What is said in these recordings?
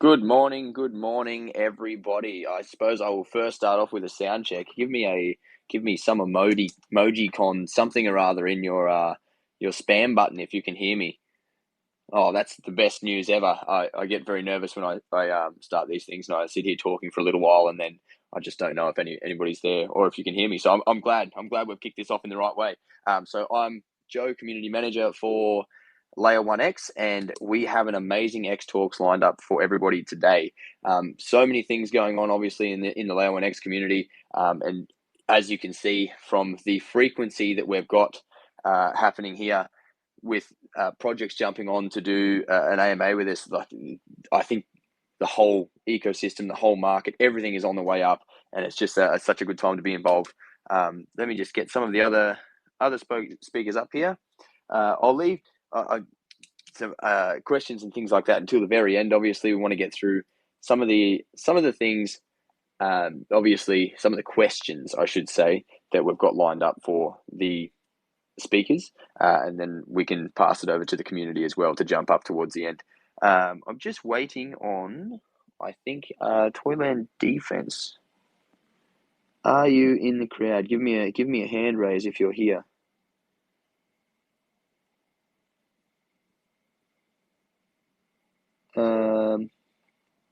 Good morning, everybody. I suppose I will first start off with a sound check. Give me some emoji con something or other in your spam button if you can hear me. Oh, that's the best news ever. I get very nervous when I start these things and I sit here talking for a little while and then I just don't know if anybody's there or if you can hear me. So I'm glad. I'm glad we've kicked this off in the right way. So I'm Joe, community manager for Layer 1X, and we have an amazing X Talks lined up for everybody today. So many things going on, obviously, in the Layer 1X community. And as you can see from the frequency that we've got happening here, with projects jumping on to do an AMA with us, like, I think the whole ecosystem, the whole market, everything is on the way up, and it's just such a good time to be involved. Let me just get some of the other speakers up here. I'll leave some questions and things like that until the very end. Obviously, we want to get through some of the things. Obviously, some of the questions, I should say, that we've got lined up for the speakers, and then we can pass it over to the community as well to jump up towards the end. I'm just waiting on, I think, Toyland Defense. Are you in the crowd? Give me a hand raise if you're here.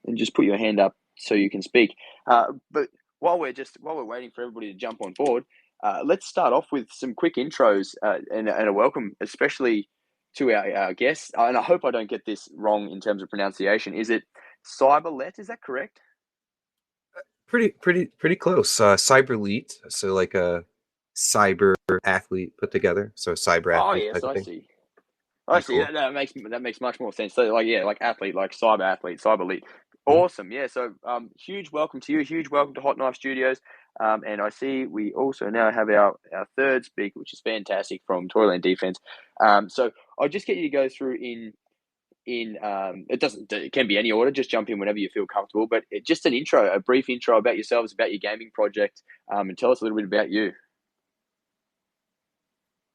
And just put your hand up so you can speak. But while we're waiting for everybody to jump on board, let's start off with some quick intros and a welcome, especially to our guests. And I hope I don't get this wrong in terms of pronunciation. Is it Cyberlete? Is that correct? Pretty close. Cyberlete, so like a cyber athlete put together. So cyber Oh athlete yes, type of I thing. see. I Pretty see. cool. That makes much more sense. So like, yeah, like athlete, like cyber athlete, cyber elite. Mhm. Awesome. Yeah. So huge welcome to you. Huge welcome to Hot Knife Studios. And I see we also now have our third speaker, which is fantastic, from Toyland Defense. So I'll just get you to go through in it can be any order. Just jump in whenever you feel comfortable. But just a brief intro about yourselves, about your gaming project, and tell us a little bit about you.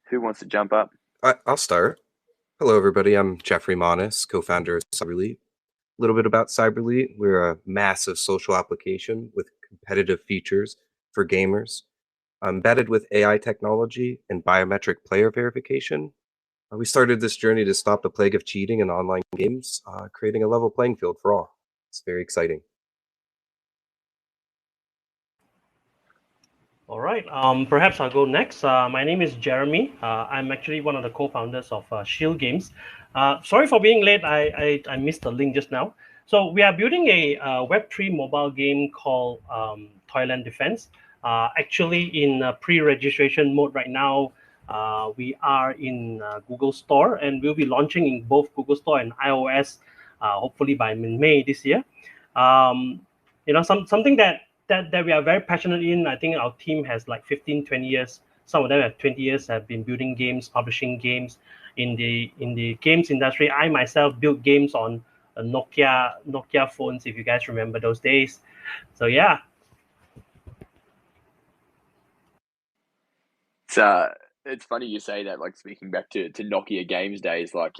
Who wants to jump up? I'll start. Hello, everybody. I'm Jeffrey Monis, co-founder of Cyberlete. A little bit about Cyberlete. We're a massive social application with competitive features for gamers, embedded with AI technology and biometric player verification. We started this journey to stop the plague of cheating in online games, creating a level playing field for all. It's very exciting. All right. Perhaps I'll go next. My name is Jeremy. I'm actually one of the co-founders of Shield Games. Sorry for being late. I missed the link just now. So we are building a Web3 mobile game called Toyland Defense. Actually, in pre-registration mode right now. We are in Google Store, and we'll be launching in both Google Store and iOS, hopefully by May this year. Something that we are very passionate in. I think our team has like 15, 20 years. Some of them have 20 years, have been building games, publishing games in the games industry. I myself built games on Nokia phones, if you guys remember those days. So yeah. It's funny you say that. Like, speaking back to Nokia games days, like,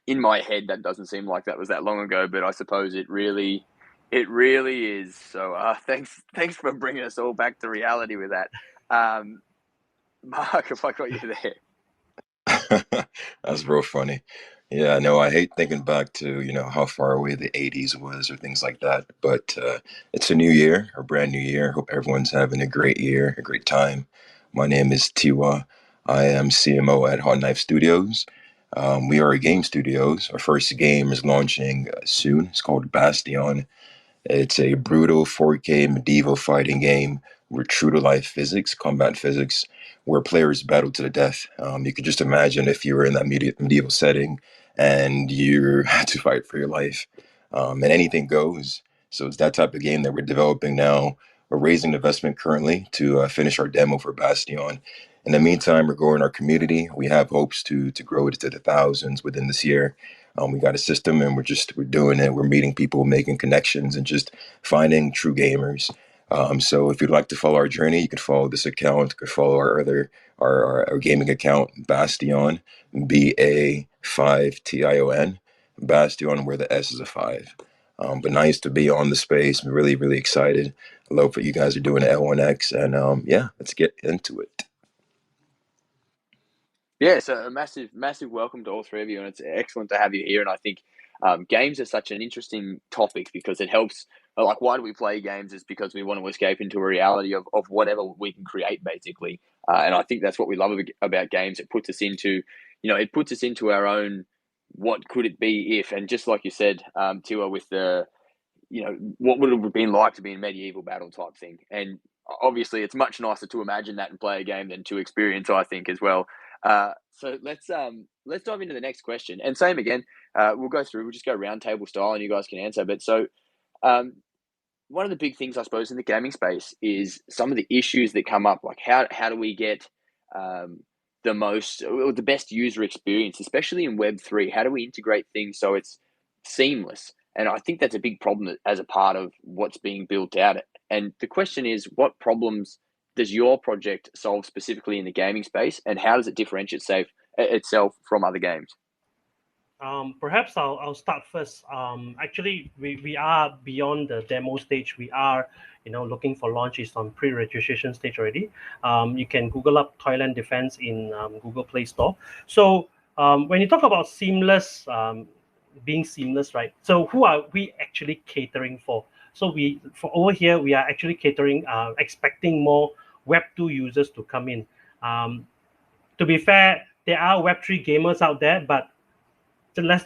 in my head that doesn't seem like that was that long ago, but I suppose it really is. So thanks for bringing us all back to reality with that. Mark, if I got you there. That's real funny. Yeah, no, I hate thinking back to, how far away the 80s was or things like that. But it's a new year, a brand new year. Hope everyone's having a great year, a great time. My name is Tiwa. I am CMO at Hot Knife Studios. We are a game studios. Our first game is launching soon. It's called Bastion. It's a brutal 4K medieval fighting game with true to life physics, combat physics, where players battle to the death. You could just imagine if you were in that medieval setting and you had to fight for your life, and anything goes. So it's that type of game that we're developing now. We're raising investment currently to finish our demo for Bastion. In the meantime, we're growing our community. We have hopes to grow it to the thousands within this year. We got a system and we're doing it. We're meeting people, making connections, and just finding true gamers. So if you'd like to follow our journey, you could follow this account. You could follow our gaming account, Bastion, BA5TION, Bastion, where the S is a 5. But nice to be on the space. I'm really, really excited. I love what you guys are doing at L1X. And yeah, let's get into it. Yeah, so a massive welcome to all three of you, and it's excellent to have you here. And I think games are such an interesting topic because it helps. Like, why do we play games? Is because we want to escape into a reality of whatever we can create, basically. And I think that's what we love about games. It puts us into, it puts us into our own. What could it be if? And just like you said, Tiwa, with the, what would it have been like to be in medieval battle type thing? And obviously, it's much nicer to imagine that and play a game than to experience, I think, as well. So let's dive into the next question. And same again, we'll just go round table style, and you guys can answer. But so, one of the big things I suppose in the gaming space is some of the issues that come up. Like how do we get the most or the best user experience, especially in Web3? How do we integrate things so it's seamless? And I think that's a big problem as a part of what's being built out. And the question is, what problems does your project solve specifically in the gaming space, and how does it differentiate itself from other games? Perhaps I'll start first. Actually, we are beyond the demo stage. We are, looking for launch. It's on pre-registration stage already. You can Google up Toyland Defense in Google Play Store. So when you talk about seamless, being seamless, right? So who are we actually catering for? So for over here, we are actually catering, expecting more Web2 users to come in. To be fair, there are Web3 gamers out there, but let's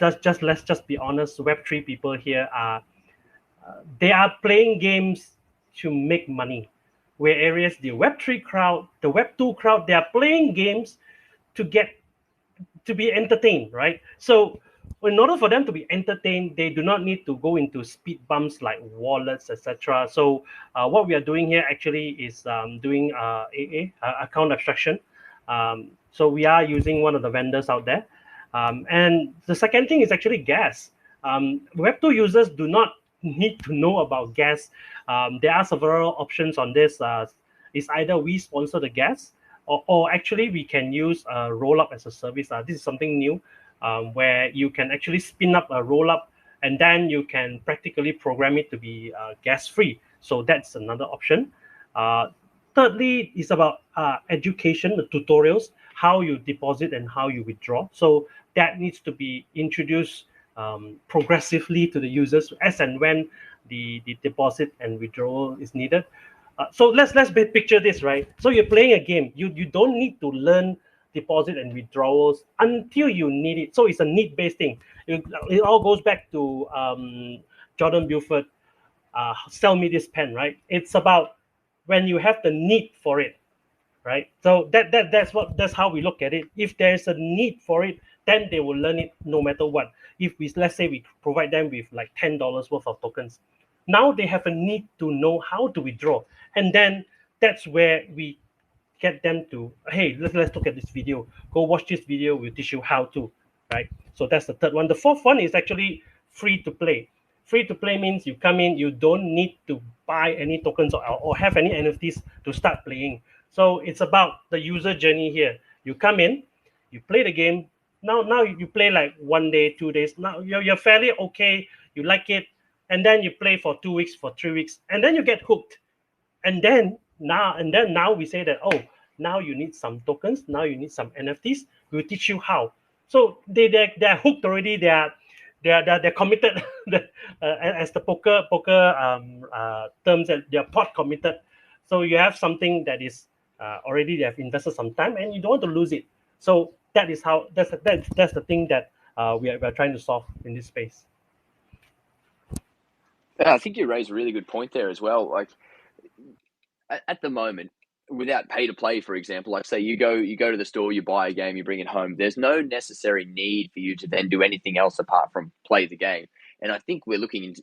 just be honest. Web3 people here are they are playing games to make money. Whereas the Web3 crowd, the Web2 crowd, they are playing games to be entertained, right? So in order for them to be entertained, they do not need to go into speed bumps like wallets, etc. So what we are doing here actually is doing AA, account abstraction. So we are using one of the vendors out there. And the second thing is actually gas. Web2 users do not need to know about gas. There are several options on this. It's either we sponsor the gas, or actually we can use a roll-up as a service. This is something new, where you can actually spin up a roll-up, and then you can practically program it to be gas-free. So that's another option. Thirdly, is about education, the tutorials, how you deposit and how you withdraw. So that needs to be introduced progressively to the users as and when the deposit and withdrawal is needed. So let's picture this, right? So you're playing a game. You don't need to learn deposit and withdrawals until you need it. So it's a need-based thing. It all goes back to Jordan Belfort, sell me this pen, right? It's about when you have the need for it, right? So that's how we look at it. If there's a need for it, then they will learn it no matter what. If let's say we provide them with like $10 worth of tokens, now they have a need to know how to withdraw, and then that's where we get them to, hey, let's look at this video. Go watch this video. We'll teach you how to, right? So that's the third one. The fourth one is actually free to play. Free to play means you come in, you don't need to buy any tokens or have any NFTs to start playing. So it's about the user journey here. You come in, you play the game. Now you play like 1 day, 2 days. Now you're fairly okay. You like it, and then you play for 2 weeks, for 3 weeks, and then you get hooked. And then now we say that, oh, now you need some tokens. Now you need some NFTs. We'll teach you how. So they're hooked already. They're committed. As the poker terms, they're pot committed. So you have something that is already they have invested some time, and you don't want to lose it. So that's the thing that we are trying to solve in this space. Yeah, I think you raised a really good point there as well. Like at the moment, without pay to play, for example, like say you go to the store, you buy a game, you bring it home. There's no necessary need for you to then do anything else apart from play the game. And I think we're looking into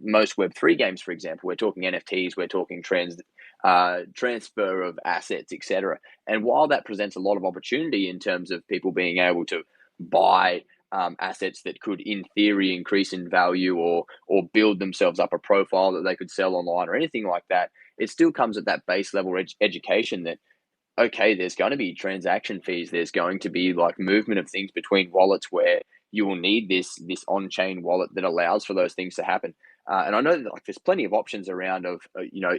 most Web3 games, for example. We're talking NFTs, we're talking transfer of assets, etc. And while that presents a lot of opportunity in terms of people being able to buy assets that could, in theory, increase in value or build themselves up a profile that they could sell online or anything like that, it still comes at that base level education that, okay, there's going to be transaction fees. There's going to be like movement of things between wallets where you will need this on-chain wallet that allows for those things to happen. And I know that like there's plenty of options around of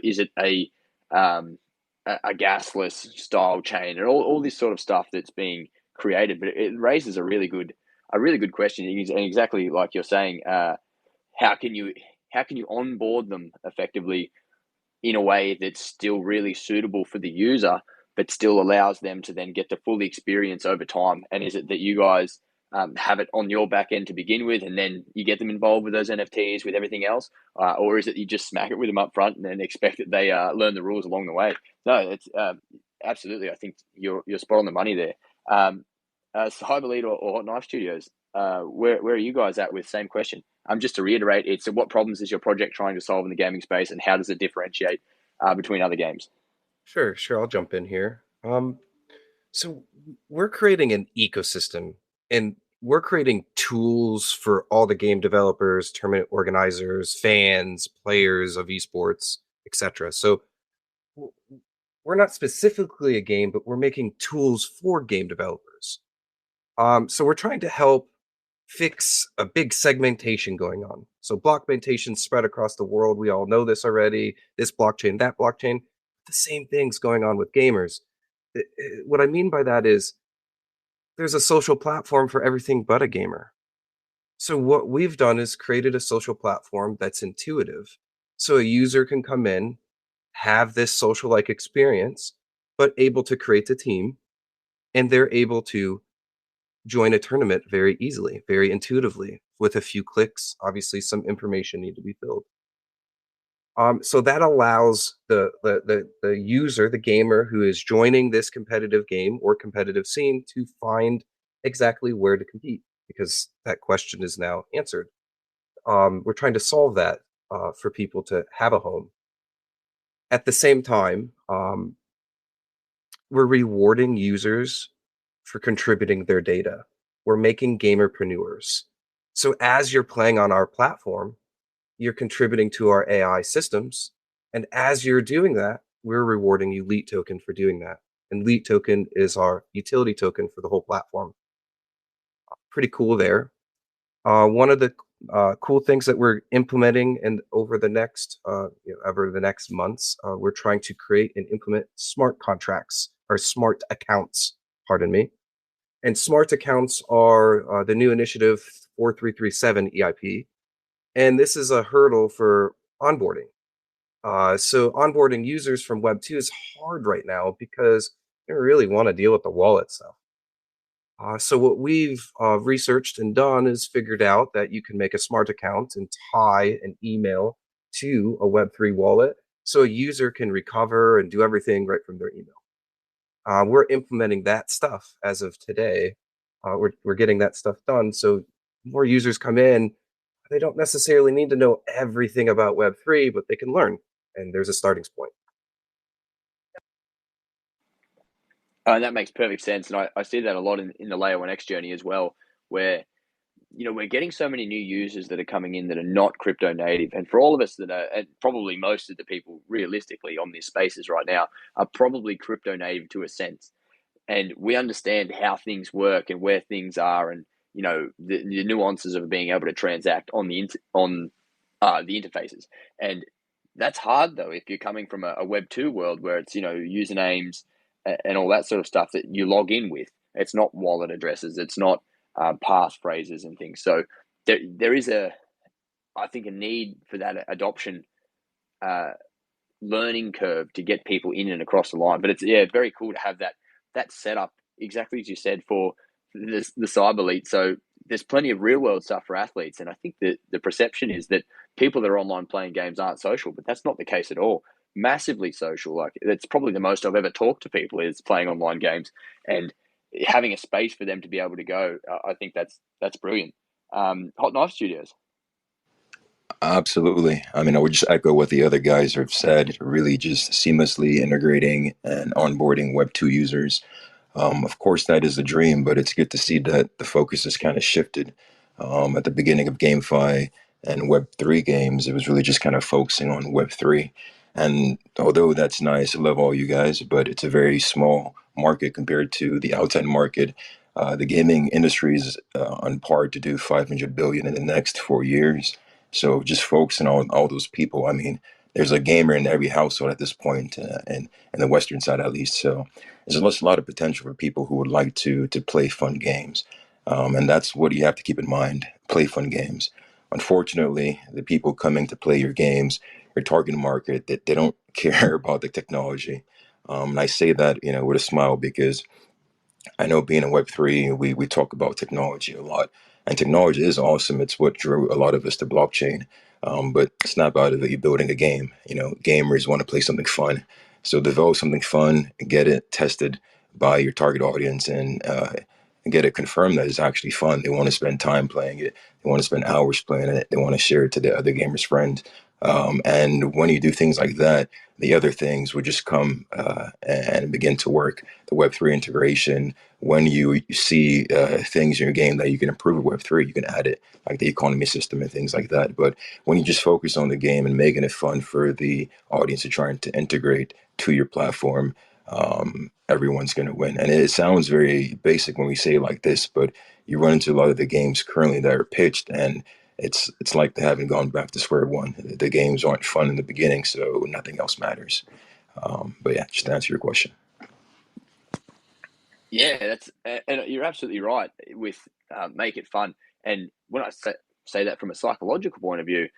is it a gasless style chain and all this sort of stuff that's being created, but it raises a really good question. And exactly like you're saying, how can you onboard them effectively in a way that's still really suitable for the user, but still allows them to then get the full experience over time? And is it that you guys have it on your back end to begin with, and then you get them involved with those NFTs, with everything else, or is it you just smack it with them up front and then expect that they learn the rules along the way? No, it's absolutely. I think you're spot on the money there. Cyberlete or Hot Knife Studios, where are you guys at with same question? Just to reiterate, it's what problems is your project trying to solve in the gaming space, and how does it differentiate between other games? Sure. I'll jump in here. So we're creating an ecosystem, and we're creating tools for all the game developers, tournament organizers, fans, players of esports, etc. So we're not specifically a game, but we're making tools for game developers. So we're trying to help fix a big segmentation going on. So blockmentation spread across the world. We all know this already. This blockchain, that blockchain. The same thing's going on with gamers. What I mean by that is there's a social platform for everything but a gamer. So what we've done is created a social platform that's intuitive. So a user can come in, have this social-like experience, but able to create a team, and they're able to join a tournament very easily, very intuitively, with a few clicks. Obviously, some information need to be filled. So that allows the user, the gamer who is joining this competitive game or competitive scene, to find exactly where to compete, because that question is now answered. We're trying to solve that for people to have a home. At the same time, we're rewarding users for contributing their data. We're making gamerpreneurs. So as you're playing on our platform, you're contributing to our AI systems. And as you're doing that, we're rewarding you Leet token for doing that. And Leet token is our utility token for the whole platform. Pretty cool there. One of the cool things that we're implementing and over the next months, we're trying to create and implement smart contracts or smart accounts, pardon me. And smart accounts are the new initiative 4337 EIP. And this is a hurdle for onboarding. So onboarding users from Web2 is hard right now because they don't really want to deal with the wallet stuff. So what we've researched and done is figured out that you can make a smart account and tie an email to a Web3 wallet so a user can recover and do everything right from their email. We're implementing that stuff as of today. We're getting that stuff done. So more users come in. They don't necessarily need to know everything about Web3, but they can learn, and there's a starting point. That makes perfect sense, and I see that a lot in the Layer 1X journey as well, where we're getting so many new users that are coming in that are not crypto native, and for all of us that are, and probably most of the people realistically on these spaces right now are probably crypto native to a sense, and we understand how things work and where things are, and the nuances of being able to transact on the interfaces. And that's hard though if you're coming from a Web2 world where it's usernames and all that sort of stuff that you log in with. It's not wallet addresses, it's not passphrases and things. So there is I think a need for that adoption learning curve to get people in and across the line. But it's very cool to have that setup exactly as you said for the Cyberlete. So there's plenty of real world stuff for athletes, and I think that the perception is that people that are online playing games aren't social, but that's not the case at all. Massively social. Like that's probably the most I've ever talked to people is playing online games, and having a space for them to be able to go. I think that's brilliant. Hot Knife Studios. Absolutely. I mean, I would just echo what the other guys have said, really just seamlessly integrating and onboarding Web2 users. Of course, that is the dream, but it's good to see that the focus has kind of shifted. At the beginning of GameFi and Web3 games, it was really just kind of focusing on Web3. And although that's nice, I love all you guys, but it's a very small market compared to the outside market The gaming industry is on par to do 500 billion in the next 4 years. So just focusing on all those people. I mean, there's a gamer in every household at this point, and in the Western side at least. So there's a lot of potential for people who would like to play fun games, and that's what you have to keep in mind: play fun games. Unfortunately, the people coming to play your games, your target market, that they don't care about the technology. And I say that, with a smile, because I know being in Web3, we talk about technology a lot, and technology is awesome. It's what drew a lot of us to blockchain. But snap out of it, you're building a game. Gamers want to play something fun, so develop something fun, get it tested by your target audience, and get it confirmed that it's actually fun. They want to spend time playing it. They want to spend hours playing it. They want to share it to their other gamers' friends. And when you do things like that, the other things would just come and begin to work. The Web3 integration, when you see things in your game that you can improve with Web3, you can add it, like the economy system and things like that. But when you just focus on the game and making it fun for the audience to trying to integrate to your platform, everyone's going to win. And it sounds very basic when we say it like this, but you run into a lot of the games currently that are pitched, and it's like they haven't gone back to square one. The games aren't fun in the beginning, so nothing else matters. But yeah, just to answer your question. Yeah, and you're absolutely right with make it fun. And when I say that from a psychological point of view,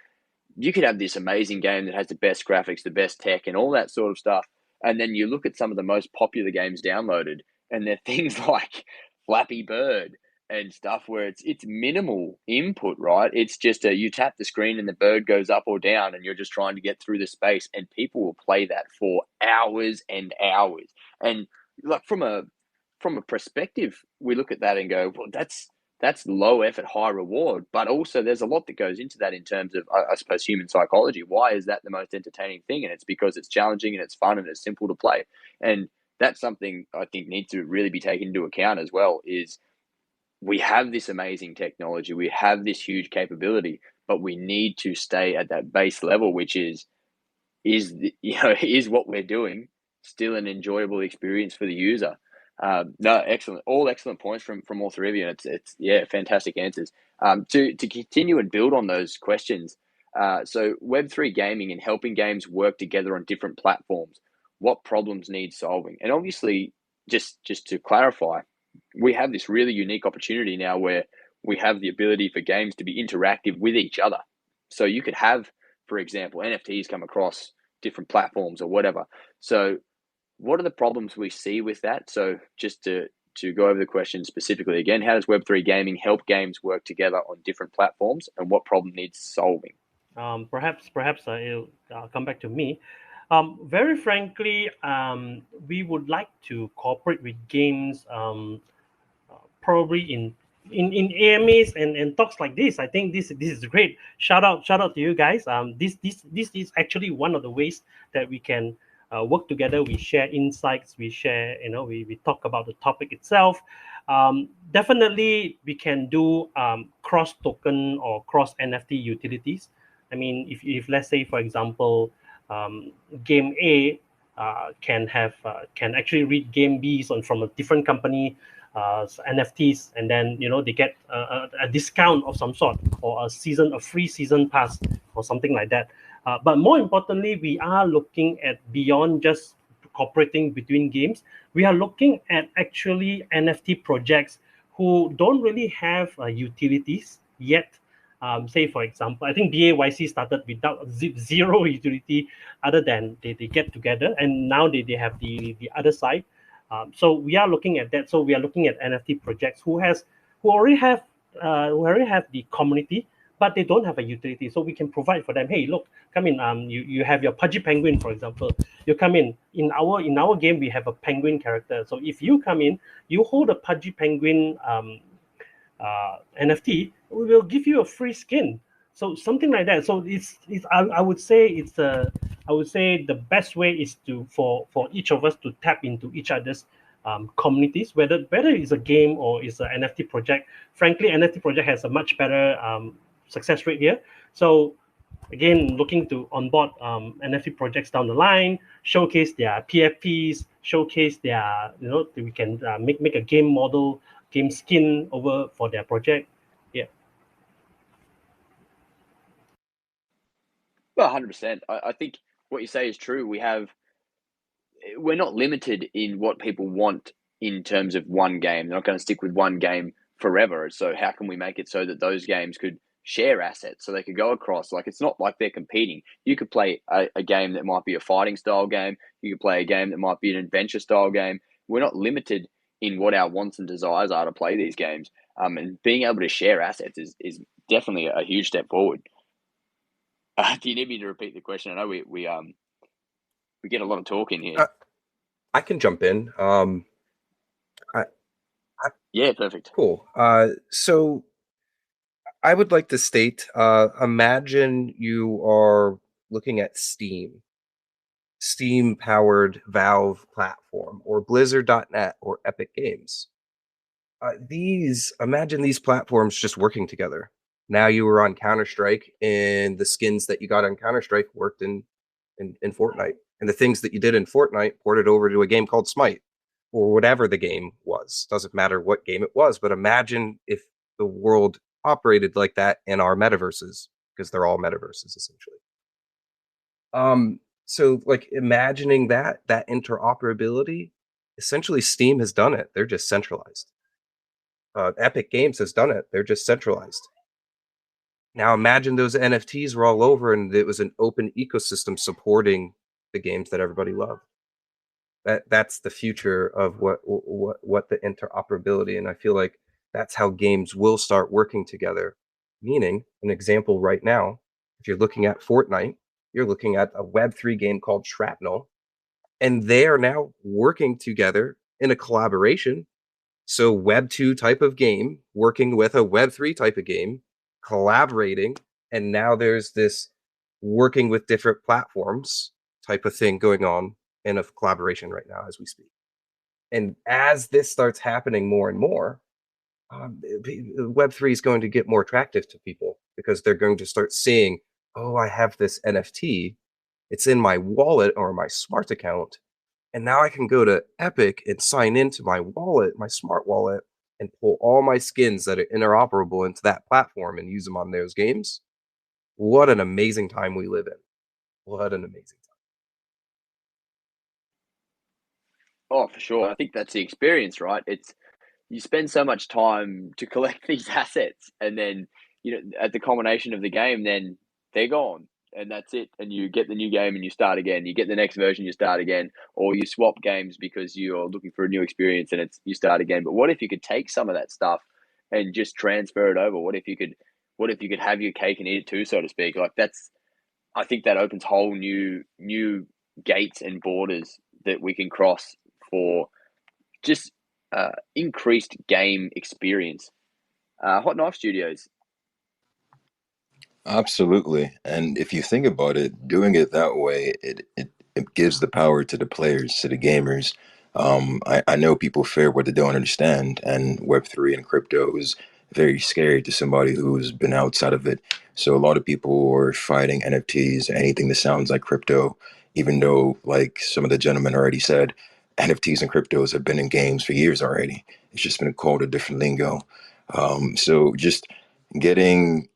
you could have this amazing game that has the best graphics, the best tech, and all that sort of stuff. And then you look at some of the most popular games downloaded, and they're things like Flappy Bird and stuff where it's minimal input, right? It's just you tap the screen and the bird goes up or down, and you're just trying to get through the space, and people will play that for hours and hours. And like from a perspective, we look at that and go, well, that's low effort, high reward. But also there's a lot that goes into that in terms of, I suppose, human psychology. Why is that the most entertaining thing? And it's because it's challenging and it's fun and it's simple to play. And that's something I think needs to really be taken into account as well, is we have this amazing technology, we have this huge capability, but we need to stay at that base level, which is is what we're doing still an enjoyable experience for the user? No, excellent, all excellent points from all three of you. And it's yeah, fantastic answers. To continue and build on those questions. So Web3 gaming and helping games work together on different platforms. What problems need solving? And obviously, just to clarify, we have this really unique opportunity now where we have the ability for games to be interactive with each other. So you could have, for example, NFTs come across different platforms or whatever. So what are the problems we see with that? So just to go over the question specifically again, how does Web3 gaming help games work together on different platforms, and what problem needs solving? Perhaps it'll come back to me. Very frankly, we would like to cooperate with games, probably in AMAs and talks like this. I think this is great. Shout out to you guys. This is actually one of the ways that we can work together. We share insights. We share, we talk about the topic itself. Definitely, we can do cross token or cross NFT utilities. I mean, if let's say, for example, game A can actually read game B from a different company, NFTs, and then they get a discount of some sort, or a free season pass or something like that. But more importantly, we are looking at beyond just cooperating between games. We are looking at actually NFT projects who don't really have utilities yet. Say, for example, I think BAYC started without zero utility other than they get together, and now they have the other side. So we are looking at that. So we are looking at NFT projects who already have the community, but they don't have a utility. So we can provide for them. Hey, look, come in. You have your Pudgy Penguin, for example. You come in our game. We have a penguin character. So if you come in, you hold a Pudgy Penguin NFT, we will give you a free skin. So something like that. So I would say the best way is for each of us to tap into each other's communities, whether it's a game or it's an NFT project. Frankly, NFT project has a much better success rate here. So again, looking to onboard NFT projects down the line, showcase their PFPs, showcase their, we can make a game model game skin over for their project. Yeah. Well, 100%. I think what you say is true. We're not limited in what people want in terms of one game. They're not going to stick with one game forever. So how can we make it so that those games could share assets so they could go across? Like, it's not like they're competing. You could play a game that might be a fighting style game. You could play a game that might be an adventure style game. We're not limited in what our wants and desires are to play these games. And being able to share assets is definitely a huge step forward. Do you need me to repeat the question? I know we get a lot of talk in here. I can jump in. Yeah, perfect. Cool. So I would like to state, imagine you are looking at Steam powered Valve platform, or Blizzard.net, or Epic Games. Imagine these platforms just working together. Now you were on Counter-Strike, and the skins that you got on Counter-Strike worked in Fortnite. And the things that you did in Fortnite ported over to a game called Smite, or whatever the game was. Doesn't matter what game it was, but imagine if the world operated like that in our metaverses, because they're all metaverses essentially. So like imagining that interoperability, essentially Steam has done it. They're just centralized. Epic Games has done it. They're just centralized. Now imagine those NFTs were all over and it was an open ecosystem supporting the games that everybody loved. That's the future of what the interoperability, and I feel like that's how games will start working together. Meaning, an example right now, if you're looking at Fortnite, you're looking at a Web3 game called Shrapnel, and they are now working together in a collaboration. So Web2 type of game working with a Web3 type of game, collaborating, and now there's this working with different platforms type of thing going on in a collaboration right now as we speak. And as this starts happening more and more, Web3 is going to get more attractive to people because they're going to start seeing, oh, I have this NFT. It's in my wallet or my smart account. And now I can go to Epic and sign into my wallet, my smart wallet, and pull all my skins that are interoperable into that platform and use them on those games. What an amazing time we live in. What an amazing time. Oh, for sure. I think that's the experience, right? You spend so much time to collect these assets, and then at the culmination of the game, then they're gone, and that's it. And you get the new game, and you start again. You get the next version, you start again, or you swap games because you're looking for a new experience, and you start again. But what if you could take some of that stuff and just transfer it over? What if you could have your cake and eat it too, so to speak? Like I think that opens whole new gates and borders that we can cross for just increased game experience. Hot Knife Studios. Absolutely. And if you think about it, doing it that way, it gives the power to the players, to the gamers. I know people fear what they don't understand, and Web3 and crypto is very scary to somebody who's been outside of it. So a lot of people are fighting NFTs, anything that sounds like crypto, even though, like some of the gentlemen already said, NFTs and cryptos have been in games for years already. It's just been called a different lingo. So just getting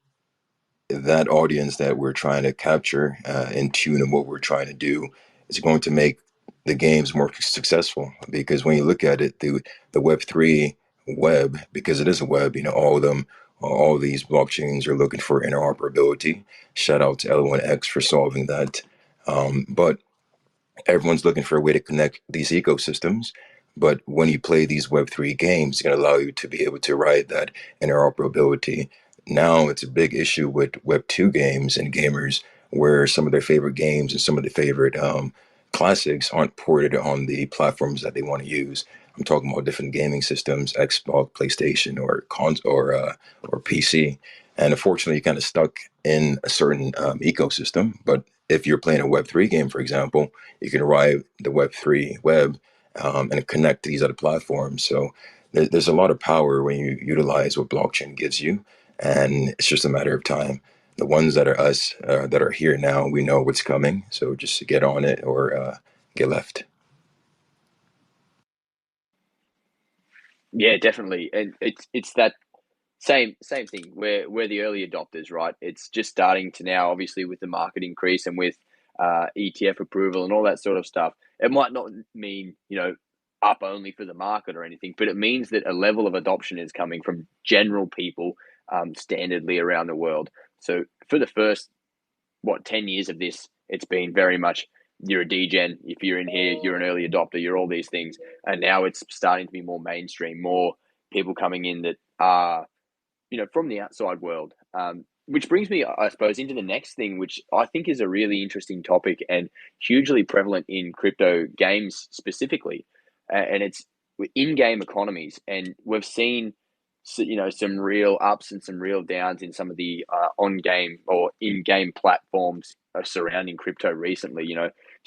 that audience that we're trying to capture in tune in what we're trying to do is going to make the games more successful, because when you look at it, the Web3 web, because it is a web, all these blockchains are looking for interoperability. Shout out to L1X for solving that. But everyone's looking for a way to connect these ecosystems. But when you play these Web3 games, it's going to allow you to be able to ride that interoperability. Now it's a big issue with Web2 games and gamers, where some of their favorite games and some of their favorite classics aren't ported on the platforms that they want to use. I'm talking about different gaming systems, Xbox, PlayStation, or PC. And unfortunately, you're kind of stuck in a certain ecosystem. But if you're playing a Web3 game, for example, you can ride the Web3 web and connect to these other platforms. So there's a lot of power when you utilize what blockchain gives you, and it's just a matter of time. The ones that are us that are here now, we know what's coming. So just get on it or get left. Yeah, definitely, and it's that same thing. We're the early adopters, right? It's just starting to now, obviously, with the market increase and with ETF approval and all that sort of stuff. It might not mean up only for the market or anything, but it means that a level of adoption is coming from general people, standardly around the world. So for the first 10 years of this, it's been very much you're a degen. If you're in here, you're an early adopter. You're all these things, and now it's starting to be more mainstream. More people coming in that are from the outside world. Which brings me, I suppose, into the next thing, which I think is a really interesting topic and hugely prevalent in crypto games specifically, and it's in-game economies. And we've seen, some real ups and some real downs in some of the on-game or in-game platforms surrounding crypto recently.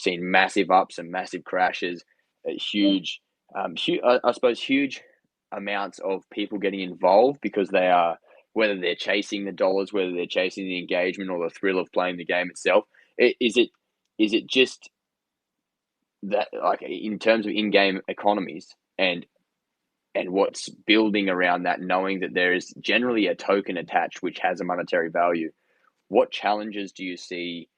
Seen massive ups and massive crashes, huge, I suppose, huge amounts of people getting involved because they are, whether they're chasing the dollars, whether they're chasing the engagement or the thrill of playing the game itself. Is it just that, like, in terms of in-game economies and what's building around that, knowing that there is generally a token attached which has a monetary value? What challenges do you see,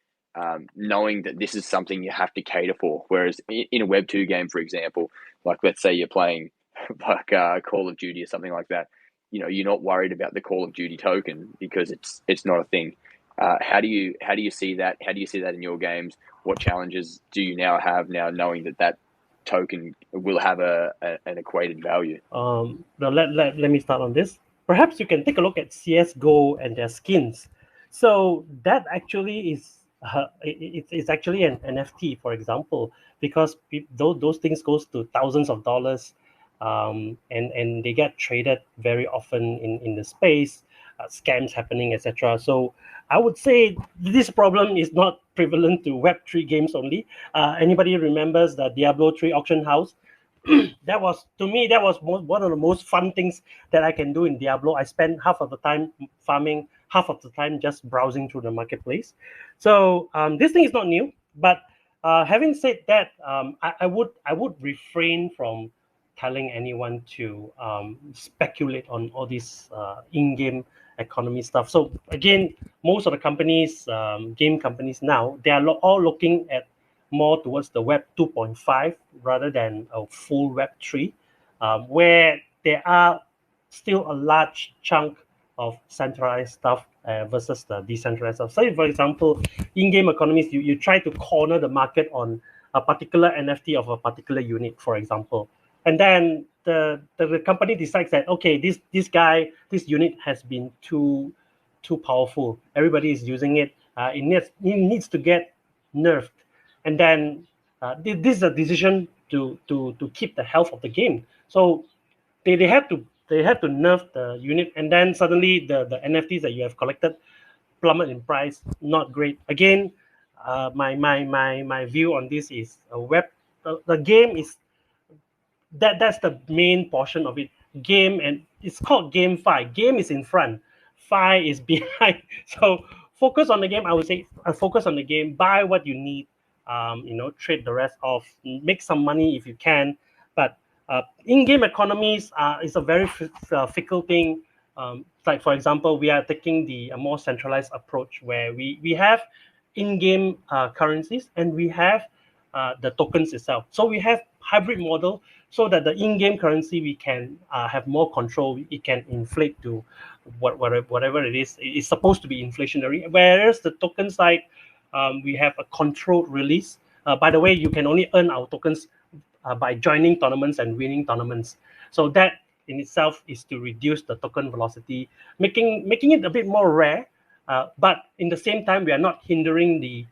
knowing that this is something you have to cater for? Whereas in a Web2 game, for example, like let's say you're playing like Call of Duty or something like that, you're not worried about the Call of Duty token because it's not a thing. How do you see that? How do you see that in your games? What challenges do you now have knowing that token will have an equated value? Now let me start on this. Perhaps you can take a look at CS:GO and their skins. So that actually is it's actually an NFT, for example, because those things goes to thousands of dollars, and they get traded very often in the space, scams happening, etc. So I would say this problem is not prevalent to Web3 games only. Anybody remembers the Diablo 3 auction house? That was, to me, that was one of the most fun things that I can do in Diablo. I spend half of the time farming, half of the time just browsing through the marketplace. So this thing is not new, but having said that, I would refrain from telling anyone to speculate on all this in-game economy stuff. So again, most of the companies, game companies now, they are all looking at more towards the Web 2.5 rather than a full Web 3, where there are still a large chunk of centralized stuff versus the decentralized stuff. So, for example, in-game economies, you try to corner the market on a particular NFT of a particular unit, for example, and then the company decides that, okay, this unit has been too powerful. Everybody is using it. It needs to get nerfed, and then this is a decision to keep the health of the game. So they have to nerf the unit, and then suddenly the NFTs that you have collected plummet in price. Not great. Again, my view on this is the game is that's the main portion of it. Game, and it's called GameFi. Game is in front, Fi is behind. So focus on the game. I would say focus on the game. Buy what you need. Trade the rest off. Make some money if you can. But in-game economies is a very fickle thing. Like for example, we are taking the more centralized approach where we have in-game currencies and we have the tokens itself. So we have hybrid model so that the in-game currency we can have more control. It can inflate to whatever it is. It's supposed to be inflationary. Whereas the token side, we have a controlled release. By the way, you can only earn our tokens by joining tournaments and winning tournaments. So that in itself is to reduce the token velocity, making it a bit more rare. But in the same time, we are not hindering the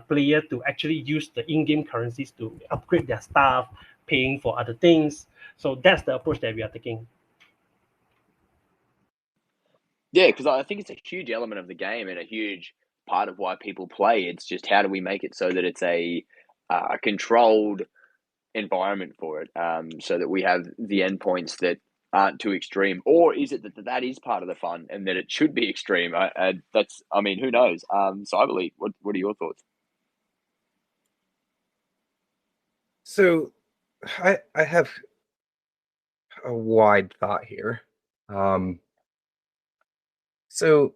player to actually use the in-game currencies to upgrade their stuff, paying for other things. So that's the approach that we are taking. Yeah, because I think it's a huge element of the game and a huge part of why people play. It's just how do we make it so that it's a controlled environment for it, so that we have the endpoints that aren't too extreme, or is it that is part of the fun and that it should be extreme? Who knows? Cyberlete, what are your thoughts? So I have a wide thought here. Um, so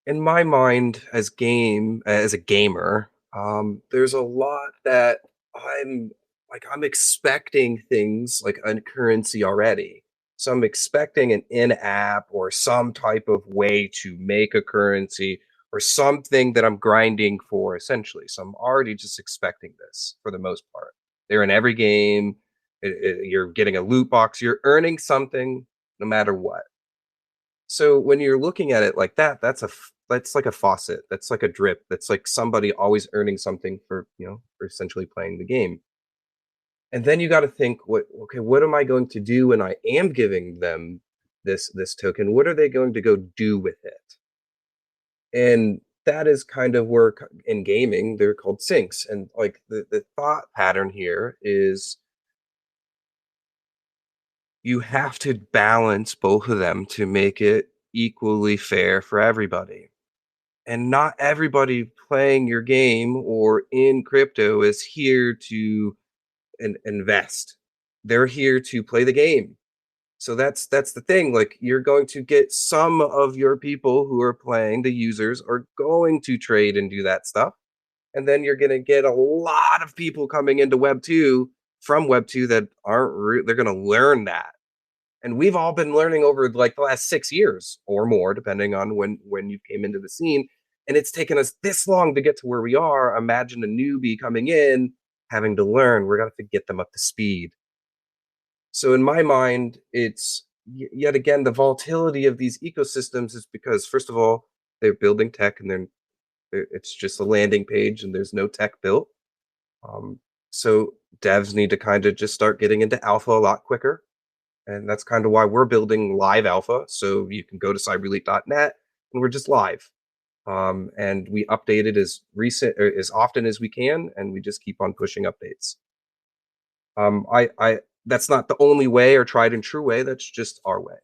in my mind as a gamer, there's a lot that I'm I'm expecting things like a currency already. So I'm expecting an in-app or some type of way to make a currency or something that I'm grinding for essentially. So I'm already just expecting this for the most part. They're in every game. You're getting a loot box. You're earning something no matter what. So when you're looking at it like that, that's like a faucet. That's like a drip. That's like somebody always earning something for, for essentially playing the game. And then you got to think, what am I going to do when I am giving them this token? What are they going to go do with it? And that is kind of where in gaming they're called sinks. And like the thought pattern here is you have to balance both of them to make it equally fair for everybody. And not everybody playing your game or in crypto is here to invest. They're here to play the game. So that's the thing. Like you're going to get some of your people who are playing, the users are going to trade and do that stuff. And then you're going to get a lot of people coming into Web 2 from Web 2 that they're going to learn that. And we've all been learning over like the last 6 years or more, depending on when you came into the scene. And it's taken us this long to get to where we are. Imagine a newbie coming in, having to learn. We're going to have to get them up to speed. So in my mind, it's yet again, the volatility of these ecosystems is because, first of all, they're building tech and it's just a landing page and there's no tech built. So devs need to kind of just start getting into alpha a lot quicker. And that's kind of why we're building live alpha. So you can go to cyberlete.net and we're just live. And we update it as often as we can, and we just keep on pushing updates. That's not the only way or tried and true way. That's just our way.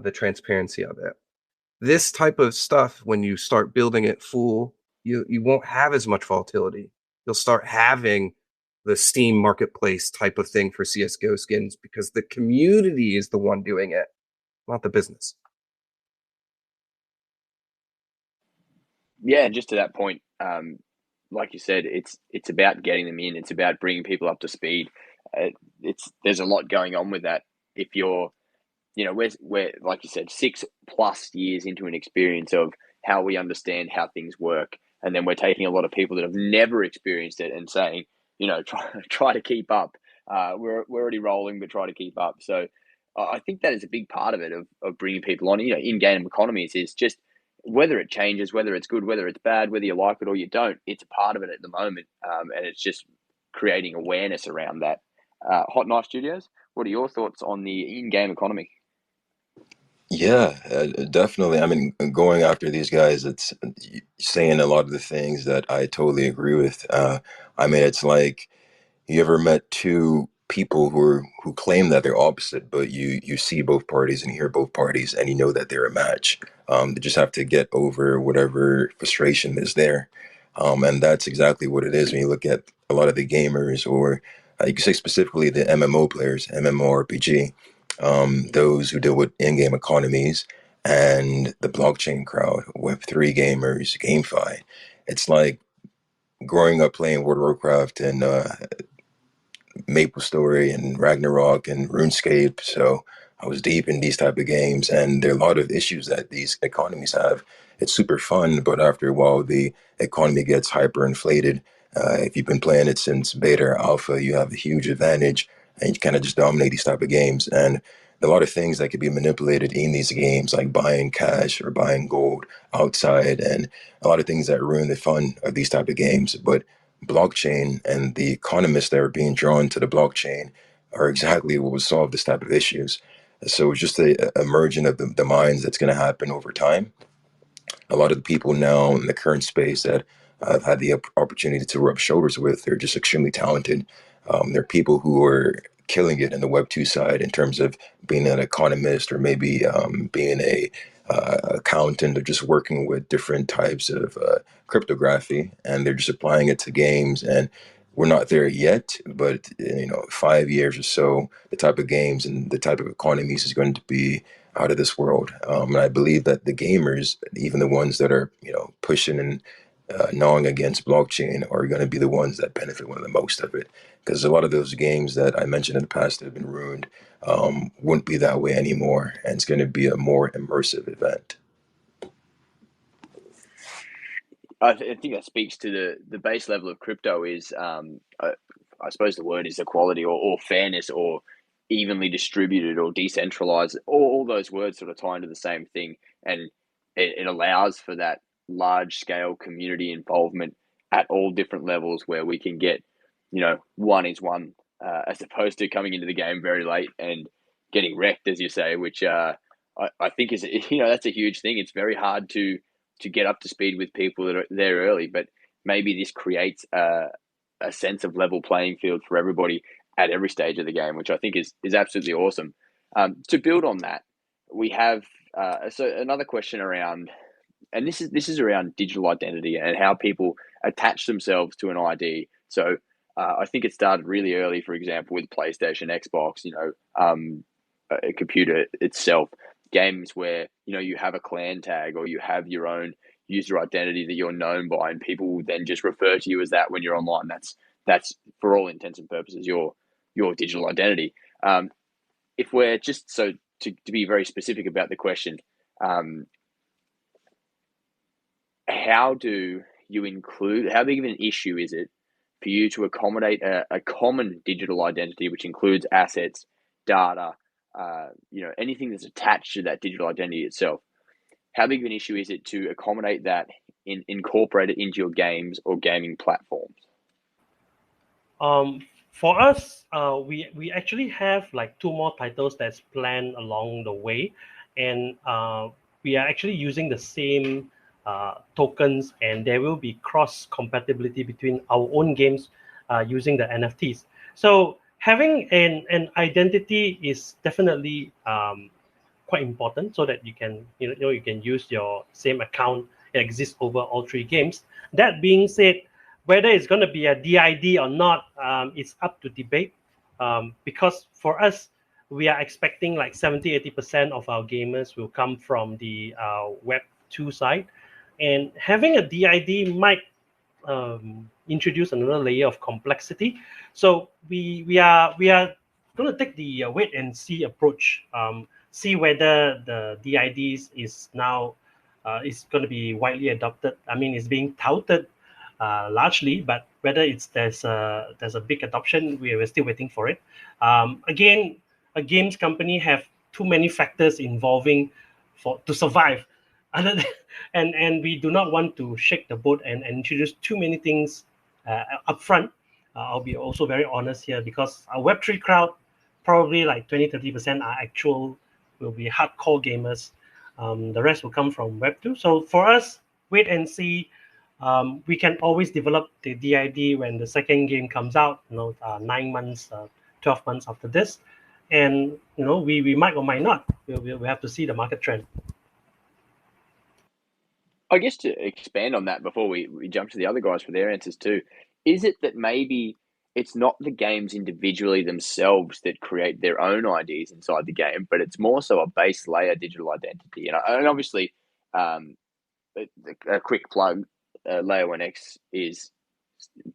The transparency of it. This type of stuff, when you start building it full, you won't have as much volatility. You'll start having the Steam marketplace type of thing for CSGO skins because the community is the one doing it, not the business. Yeah, just to that point, like you said, it's about getting them in. It's about bringing people up to speed. There's a lot going on with that. If you're, we're like you said, 6+ years into an experience of how we understand how things work, and then we're taking a lot of people that have never experienced it and saying, try to keep up. We're already rolling, but try to keep up. So I think that is a big part of it of bringing people on. In-game economies is just whether it changes, whether it's good, whether it's bad, whether you like it or you don't. It's a part of it at the moment, and it's just creating awareness around that. Hot Knife Studios, what are your thoughts on the in-game economy? Yeah, definitely. I mean, going after these guys, it's saying a lot of the things that I totally agree with. I mean, it's like you ever met two people who claim that they're opposite, but you see both parties and hear both parties, and you know that they're a match. They just have to get over whatever frustration is there, and that's exactly what it is when you look at a lot of the gamers, or you could say specifically the MMO players, MMORPG, those who deal with in-game economies, and the blockchain crowd, Web3 gamers, GameFi. It's like growing up playing World of Warcraft and MapleStory and Ragnarok and RuneScape. So I was deep in these type of games, and there are a lot of issues that these economies have. It's super fun, but after a while, the economy gets hyperinflated. If you've been playing it since beta or alpha, you have a huge advantage, and you kind of just dominate these type of games. And a lot of things that could be manipulated in these games, like buying cash or buying gold outside, and a lot of things that ruin the fun of these type of games. But blockchain and the economists that are being drawn to the blockchain are exactly what would solve this type of issues. So it's just a merging of the minds that's going to happen over time. A lot of the people now in the current space that I've had the opportunity to rub shoulders with, they're just extremely talented. They're people who are killing it in the Web2 side in terms of being an economist or maybe being a accountant or just working with different types of cryptography, and they're just applying it to games. And we're not there yet, but 5 years or so, the type of games and the type of economies is going to be out of this world. And I believe that the gamers, even the ones that are pushing and gnawing against blockchain, are going to be the ones that benefit one of the most of it. Because a lot of those games that I mentioned in the past that have been ruined wouldn't be that way anymore, and it's going to be a more immersive event. I think that speaks to the base level of crypto is, I suppose the word is equality or fairness or evenly distributed or decentralized. All those words sort of tie into the same thing, and it allows for that large scale community involvement at all different levels where we can get, one is one, as opposed to coming into the game very late and getting wrecked, as you say, which I think is that's a huge thing. It's very hard to get up to speed with people that are there early, but maybe this creates a sense of level playing field for everybody at every stage of the game, which I think is absolutely awesome. To build on that, we have so another question around, and this is around digital identity and how people attach themselves to an ID. So I think it started really early, for example, with PlayStation, Xbox, a computer itself, games where you have a clan tag or you have your own user identity that you're known by, and people will then just refer to you as that when you're online. That's for all intents and purposes your digital identity. If we're just to be very specific about the question, how do you include? How big of an issue is it for you to accommodate a common digital identity, which includes assets, data, anything that's attached to that digital identity itself? How big of an issue is it to accommodate that, incorporate it into your games or gaming platforms? For us, we actually have like 2 more titles that's planned along the way, and we are actually using the same tokens, and there will be cross compatibility between our own games using the NFTs. So having an identity is definitely quite important, so that you can you can use your same account that exists over all 3 games. That being said, whether it's going to be a DID or not, it's up to debate. Because for us, we are expecting like 70-80% of our gamers will come from the Web2 side, and having a DID might introduce another layer of complexity. So we are going to take the wait and see approach. See whether the DIDs is now is going to be widely adopted. I mean, it's being touted largely, but whether there's a big adoption, we're still waiting for it. Again, a games company have too many factors involving to survive, other than, and we do not want to shake the boat and introduce too many things upfront. I'll be also very honest here, because our Web3 crowd, probably like 20-30% are actual, will be hardcore gamers. The rest will come from Web2. So for us, wait and see. We can always develop the DID when the second game comes out, 9 months, 12 months after this. And, we might or might not. We'll have to see the market trend. I guess to expand on that before we jump to the other guys for their answers too, is it that maybe it's not the games individually themselves that create their own IDs inside the game, but it's more so a base layer digital identity? And obviously, a quick plug, Layer 1X is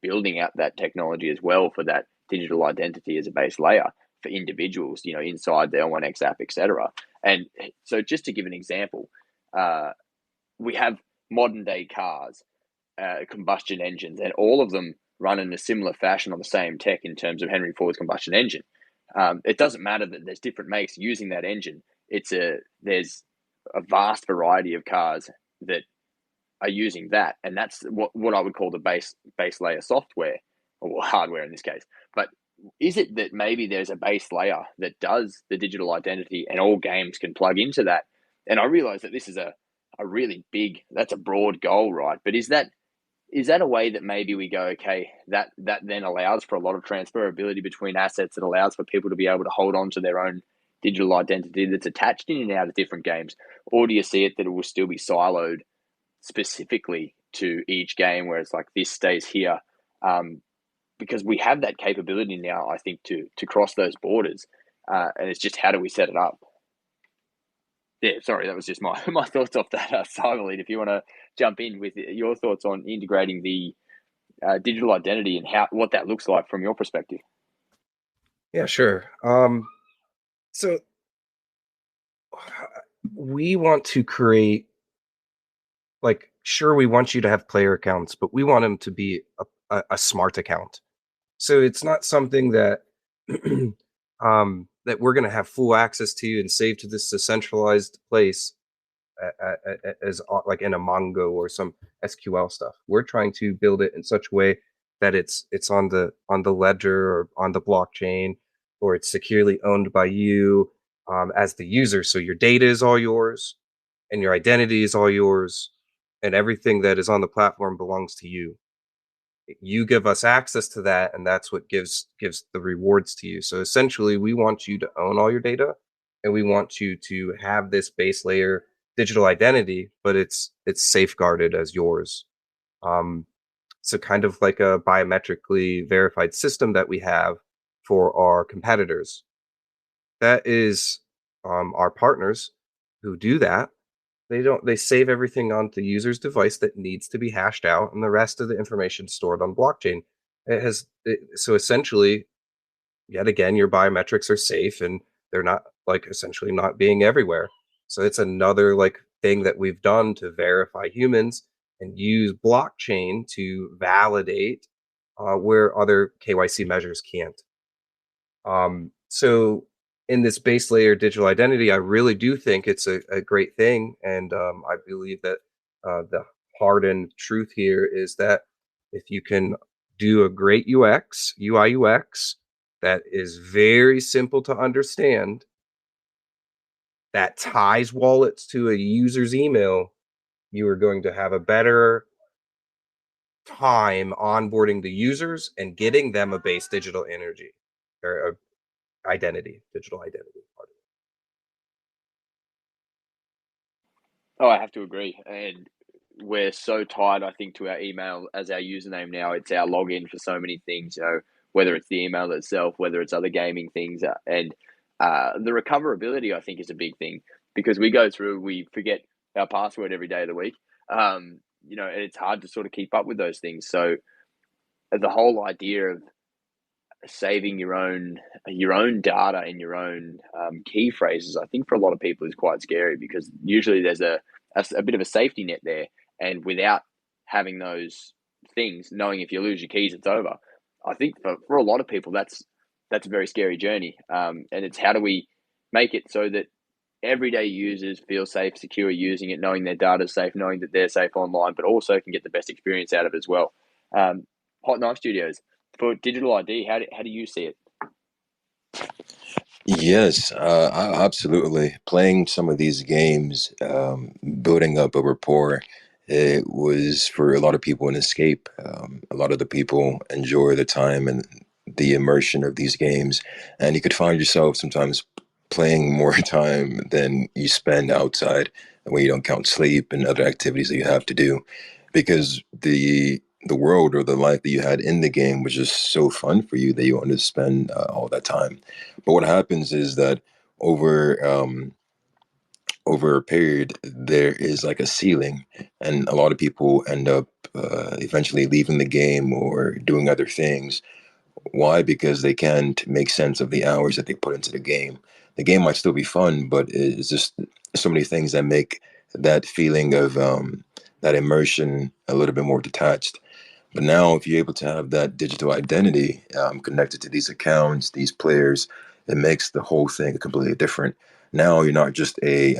building out that technology as well for that digital identity as a base layer for individuals, inside their 1X app, etc. And so just to give an example, we have modern day cars, combustion engines, and all of them run in a similar fashion on the same tech in terms of Henry Ford's combustion engine. It doesn't matter that there's different makes using that engine. There's a vast variety of cars that are using that, and that's what I would call the base layer software or hardware in this case. But is it that maybe there's a base layer that does the digital identity and all games can plug into that? And I realize that this is a really big, that's a broad goal, right? But is that a way that maybe we go, okay, that then allows for a lot of transferability between assets, that allows for people to be able to hold on to their own digital identity that's attached in and out of different games? Or do you see it that it will still be siloed specifically to each game, where it's like this stays here? because we have that capability now, I think, to cross those borders, and it's just how do we set it up. Yeah, sorry, that was just my thoughts off that, Cyberlete. If you want to jump in with your thoughts on integrating the digital identity and what that looks like from your perspective. Yeah, sure. So we want to create, like, sure, we want you to have player accounts, but we want them to be a smart account. So it's not something that that we're going to have full access to and save to this decentralized place as like in a Mongo or some SQL stuff. We're trying to build it in such a way that it's on the ledger or on the blockchain, or it's securely owned by you as the user. So your data is all yours, and your identity is all yours, and everything that is on the platform belongs to you. You give us access to that, and that's what gives the rewards to you. So essentially, we want you to own all your data, and we want you to have this base layer digital identity, but it's safeguarded as yours. So kind of like a biometrically verified system that we have for our competitors. That is our partners who do that. They save everything on the user's device that needs to be hashed out, and the rest of the information stored on blockchain. So essentially, yet again, your biometrics are safe, and they're not, like, essentially not being everywhere. So it's another, like, thing that we've done to verify humans and use blockchain to validate where other KYC measures can't. So in this base layer digital identity, I really do think it's a great thing. And I believe that the hardened truth here is that if you can do a great UI UX, that is very simple to understand, that ties wallets to a user's email, you are going to have a better time onboarding the users and getting them a base digital energy or digital identity. Oh, I have to agree. And we're so tied, I think, to our email as our username now. It's our login for so many things, whether it's the email itself, whether it's other gaming things. And the recoverability, I think, is a big thing because we forget our password every day of the week. And it's hard to sort of keep up with those things. So the whole idea of saving your own data and your own key phrases, I think for a lot of people is quite scary because usually there's a bit of a safety net there, and without having those things, knowing if you lose your keys, it's over. I think for a lot of people that's a very scary journey, and it's how do we make it so that everyday users feel safe, secure using it, knowing their data is safe, knowing that they're safe online, but also can get the best experience out of it as well. Hot Knife Studios, for digital ID, how do you see it? Yes, absolutely. Playing some of these games, building up a rapport, it was for a lot of people an escape. A lot of the people enjoy the time and the immersion of these games, and you could find yourself sometimes playing more time than you spend outside when you don't count sleep and other activities that you have to do, because the world or the life that you had in the game was just so fun for you that you wanted to spend all that time. But what happens is that over over a period, there is like a ceiling, and a lot of people end up eventually leaving the game or doing other things. Why? Because they can't make sense of the hours that they put into the game. The game might still be fun, but it's just so many things that make that feeling of that immersion a little bit more detached. But now, if you're able to have that digital identity connected to these accounts, these players, it makes the whole thing completely different. Now you're not just a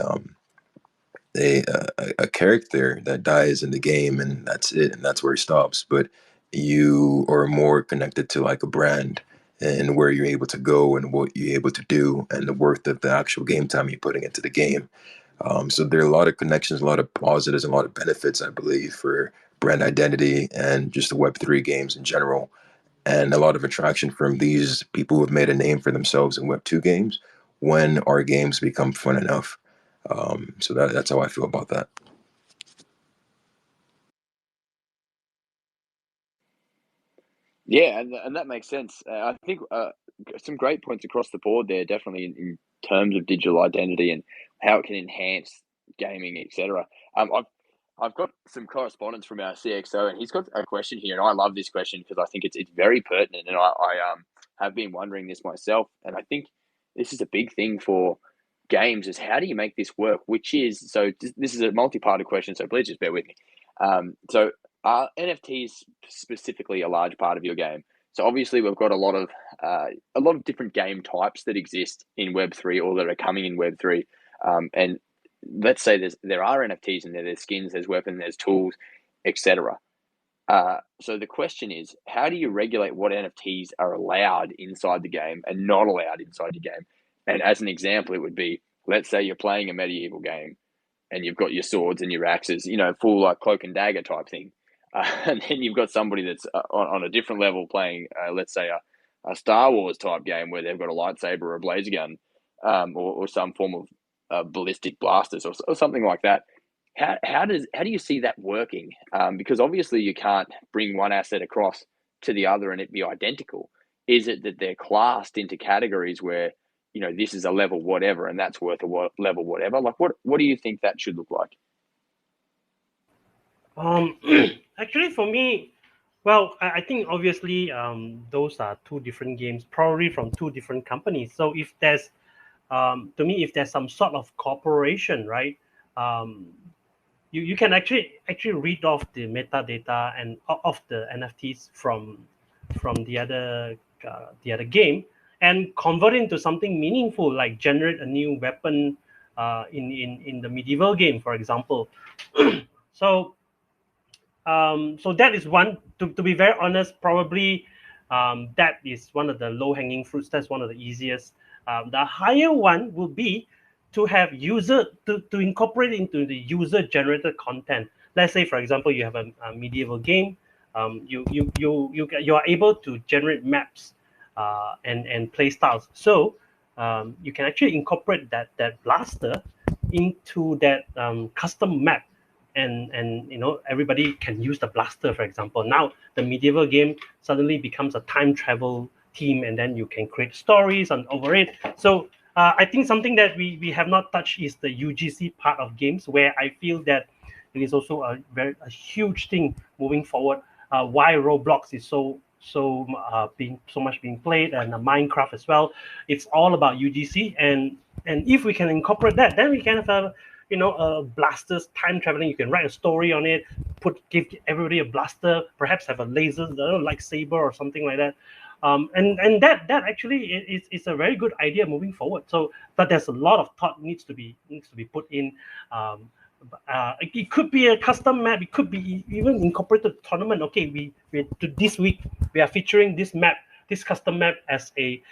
character that dies in the game and that's it, and that's where it stops. But you are more connected to like a brand and where you're able to go and what you're able to do and the worth of the actual game time you're putting into the game. So there are a lot of connections, a lot of positives, and a lot of benefits, I believe, for brand identity and just the Web3 games in general, and a lot of attraction from these people who have made a name for themselves in Web2 games when our games become fun enough. So that's how I feel about that. Yeah, and that makes sense. I think some great points across the board there, definitely in terms of digital identity and how it can enhance gaming, etc. I've got some correspondence from our CXO, and he's got a question here, and I love this question because I think it's very pertinent, and I have been wondering this myself, and I think this is a big thing for games is how do you make this work? Which is so this is a multi-parted question, so please just bear with me. So are NFTs specifically a large part of your game? So obviously we've got a lot of different game types that exist in Web3 or that are coming in Web3, and let's say there are NFTs in there. There's skins, there's weapons, there's tools, etc. So the question is, how do you regulate what NFTs are allowed inside the game and not allowed inside your game? And as an example, it would be, let's say you're playing a medieval game and you've got your swords and your axes, full like cloak and dagger type thing. And then you've got somebody that's on a different level playing, let's say, a Star Wars type game where they've got a lightsaber or a laser gun, or some form of ballistic blasters or something like that. How do you see that working? Because obviously you can't bring one asset across to the other and it be identical. Is it that they're classed into categories where this is a level whatever and that's worth a level whatever? Like what do you think that should look like? Actually, for me, well, I think obviously those are two different games, probably from two different companies. So if there's, to me, if there's some sort of cooperation, right, you can actually read off the metadata and of the NFTs from the other game and convert it into something meaningful, like generate a new weapon in the medieval game, for example. So so that is one. To be very honest, probably that is one of the low hanging fruits. That's one of the easiest. The higher one will be to have to incorporate into the user generated content. Let's say, for example, you have a medieval game. You are able to generate maps and play styles. So you can actually incorporate that blaster into that custom map, and everybody can use the blaster, for example. Now the medieval game suddenly becomes a time travel theme, and then you can create stories and over it. So I think something that we have not touched is the UGC part of games, where I feel that it is also a huge thing moving forward. Why Roblox is being so much being played, and Minecraft as well. It's all about UGC, and if we can incorporate that, then we can have blasters, time traveling. You can write a story on it, give everybody a blaster, perhaps have a laser, like saber or something like that. And that actually is a very good idea moving forward. So, but there's a lot of thought needs to be put in. It could be a custom map. It could be even incorporated tournament. Okay, this week we are featuring this map, this custom map as a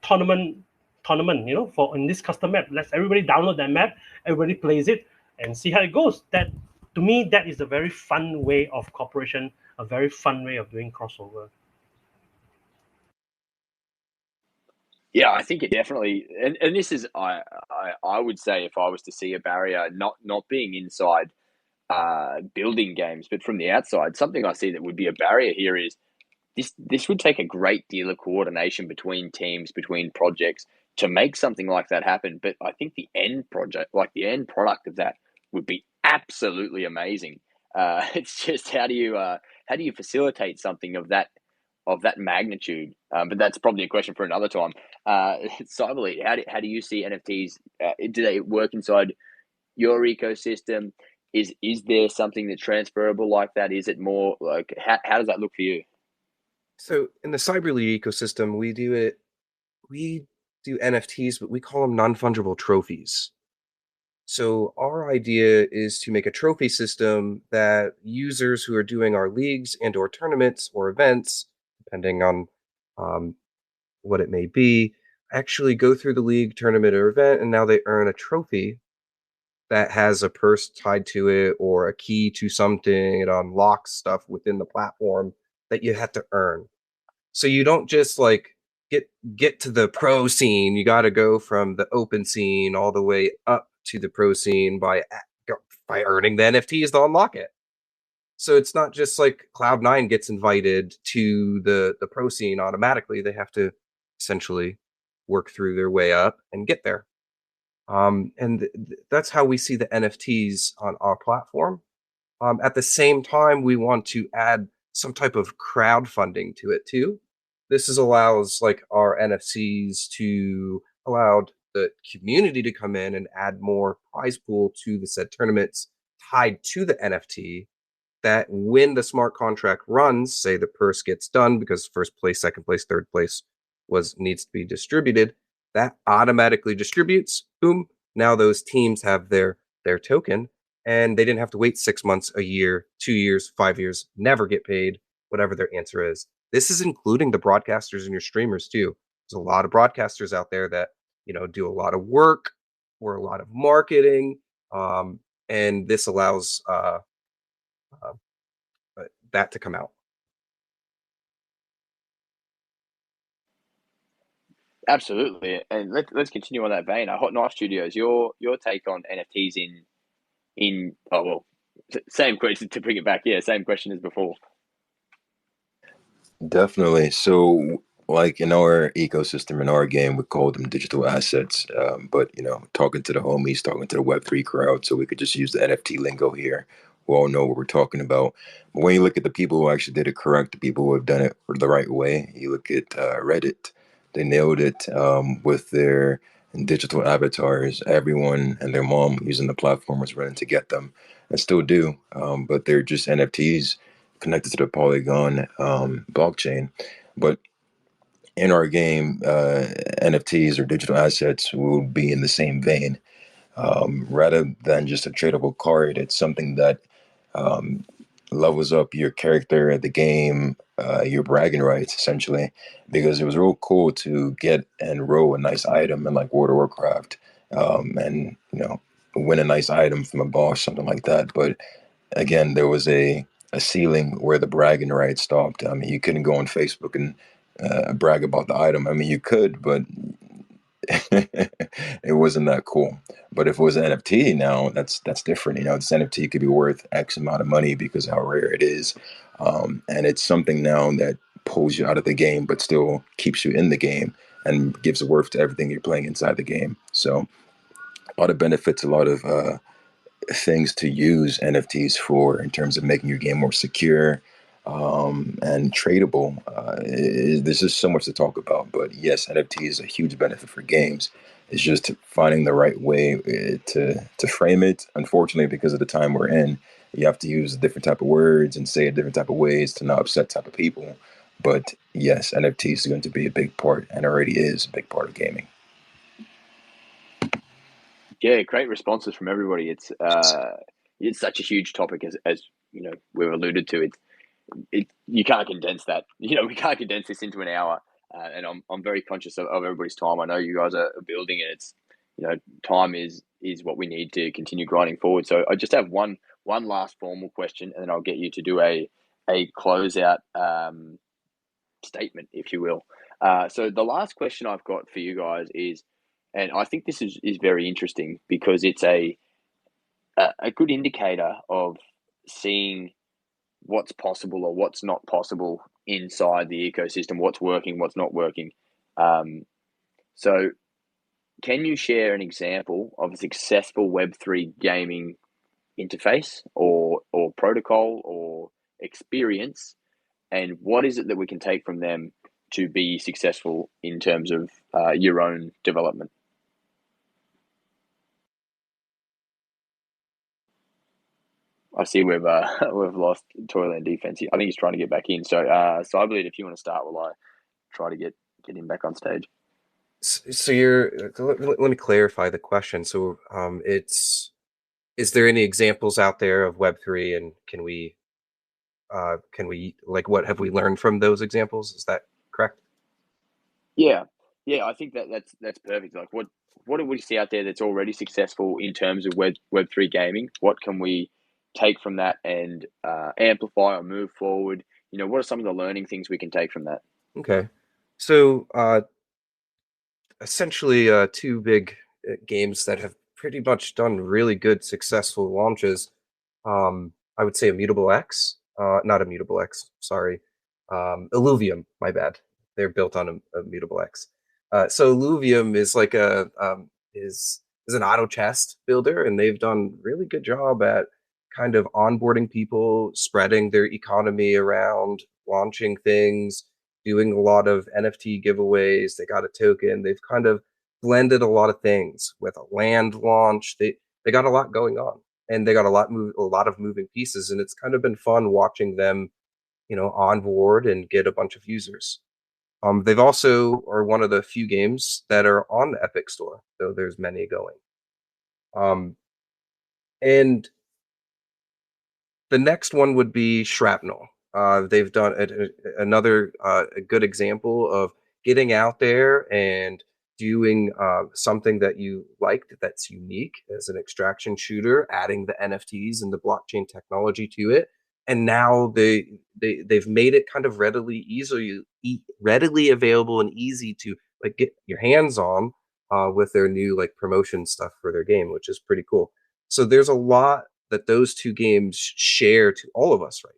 tournament. For in this custom map, let's everybody download that map, everybody plays it, and see how it goes. That, to me, that is a very fun way of cooperation, a very fun way of doing crossover. Yeah, I think it definitely, and this is I would say, if I was to see a barrier, not being inside building games, but from the outside, something I see that would be a barrier here is this would take a great deal of coordination between teams, between projects to make something like that happen. But I think the end project, like the end product of that, would be absolutely amazing. It's just how do you facilitate something of that magnitude? But that's probably a question for another time. Cyberlete, how do you see NFTs? Do they work inside your ecosystem? Is there something that's transferable like that? Is it more like how does that look for you? So in the Cyberlete ecosystem, we do NFTs, but we call them non-fungible trophies. So our idea is to make a trophy system that users who are doing our leagues and or tournaments or events, depending on what it may be, actually go through the league, tournament, or event, and now they earn a trophy that has a purse tied to it or a key to something. It unlocks stuff within the platform that you have to earn. So you don't just like get to the pro scene. You got to go from the open scene all the way up to the pro scene by earning the NFTs to unlock it. So it's not just like Cloud9 gets invited to the pro scene automatically. They have to essentially work through their way up and get there. And that's how we see the NFTs on our platform. At the same time, we want to add some type of crowdfunding to it too. This allows like our NFCs to allow the community to come in and add more prize pool to the said tournaments tied to the NFT, that when the smart contract runs, say the purse gets done because first place, second place, third place needs to be distributed, that automatically distributes. Boom. Now those teams have their token, and they didn't have to wait 6 months, a year, 2 years, 5 years, never get paid, whatever their answer is. This is including the broadcasters and your streamers too. There's a lot of broadcasters out there that, do a lot of work or a lot of marketing. And this allows uh, that to come out. Absolutely, and let's continue on that vein. Hot Knife Studios, your take on NFTs in oh well, same question to bring it back. Yeah, same question as before. Definitely. So, like in our ecosystem, in our game, we call them digital assets. But talking to the homies, talking to the Web3 crowd, so we could just use the NFT lingo here. We all know what we're talking about. But when you look at the people who actually did it correct, the people who have done it the right way, you look at Reddit. They nailed it with their digital avatars. Everyone and their mom using the platform was running to get them, and still do. But they're just NFTs connected to the Polygon blockchain. But in our game, NFTs or digital assets will be in the same vein. Rather than just a tradable card, it's something that um, levels up your character at the game, your bragging rights, essentially. Because it was real cool to get and roll a nice item in like World of Warcraft, and win a nice item from a boss, something like that. But again, there was a ceiling where the bragging rights stopped. I mean, you couldn't go on Facebook and brag about the item. I mean, you could, but it wasn't that cool. But if it was an NFT now, that's different. This NFT could be worth X amount of money because of how rare it is, and it's something now that pulls you out of the game, but still keeps you in the game and gives worth to everything you're playing inside the game. So a lot of benefits, a lot of things to use NFTs for in terms of making your game more secure and tradable. There's just so much to talk about, but yes, NFT is a huge benefit for games. It's just finding the right way to frame it. Unfortunately, because of the time we're in, you have to use different type of words and say it different type of ways to not upset type of people. But yes, NFT is going to be a big part, and already is a big part of gaming. Yeah, great responses from everybody. It's such a huge topic as we've alluded to. You can't condense that. We can't condense this into an hour. And I'm very conscious of everybody's time. I know you guys are building it. It's time is what we need to continue grinding forward. So I just have one last formal question, and then I'll get you to do a closeout statement, if you will. So the last question I've got for you guys is, and I think this is very interesting because it's a good indicator of seeing what's possible or what's not possible inside the ecosystem, what's working, what's not working. So can you share an example of a successful Web3 gaming interface or protocol or experience, and what is it that we can take from them to be successful in terms of your own development? I see we've lost Toyland defense. I think he's trying to get back in. So, Cyberlete, if you want to start while I try to get him back on stage. So let me clarify the question. So is there any examples out there of Web3, and can we like, what have we learned from those examples? Is that correct? Yeah, I think that's perfect. Like, what do we see out there that's already successful in terms of Web3 gaming? What can we take from that and amplify or move forward? What are some of the learning things we can take from that? Okay. So essentially two big games that have pretty much done really good successful launches. I would say Immutable X, not Immutable X, sorry, Illuvium, my bad. They're built on Immutable X. So Illuvium is like is an auto chest builder, and they've done really good job at kind of onboarding people, spreading their economy around, launching things, doing a lot of NFT giveaways. They got a token. They've kind of blended a lot of things with a land launch. They got a lot going on, and they got a lot of moving pieces, and it's kind of been fun watching them, on board and get a bunch of users. They've also are one of the few games that are on the Epic Store, though there's many going. And the next one would be Shrapnel. They've done another a good example of getting out there and doing something that you liked that's unique as an extraction shooter, adding the NFTs and the blockchain technology to it. And now they've made it kind of readily available and easy to like get your hands on with their new like promotion stuff for their game, which is pretty cool. So there's a lot that those two games share to all of us right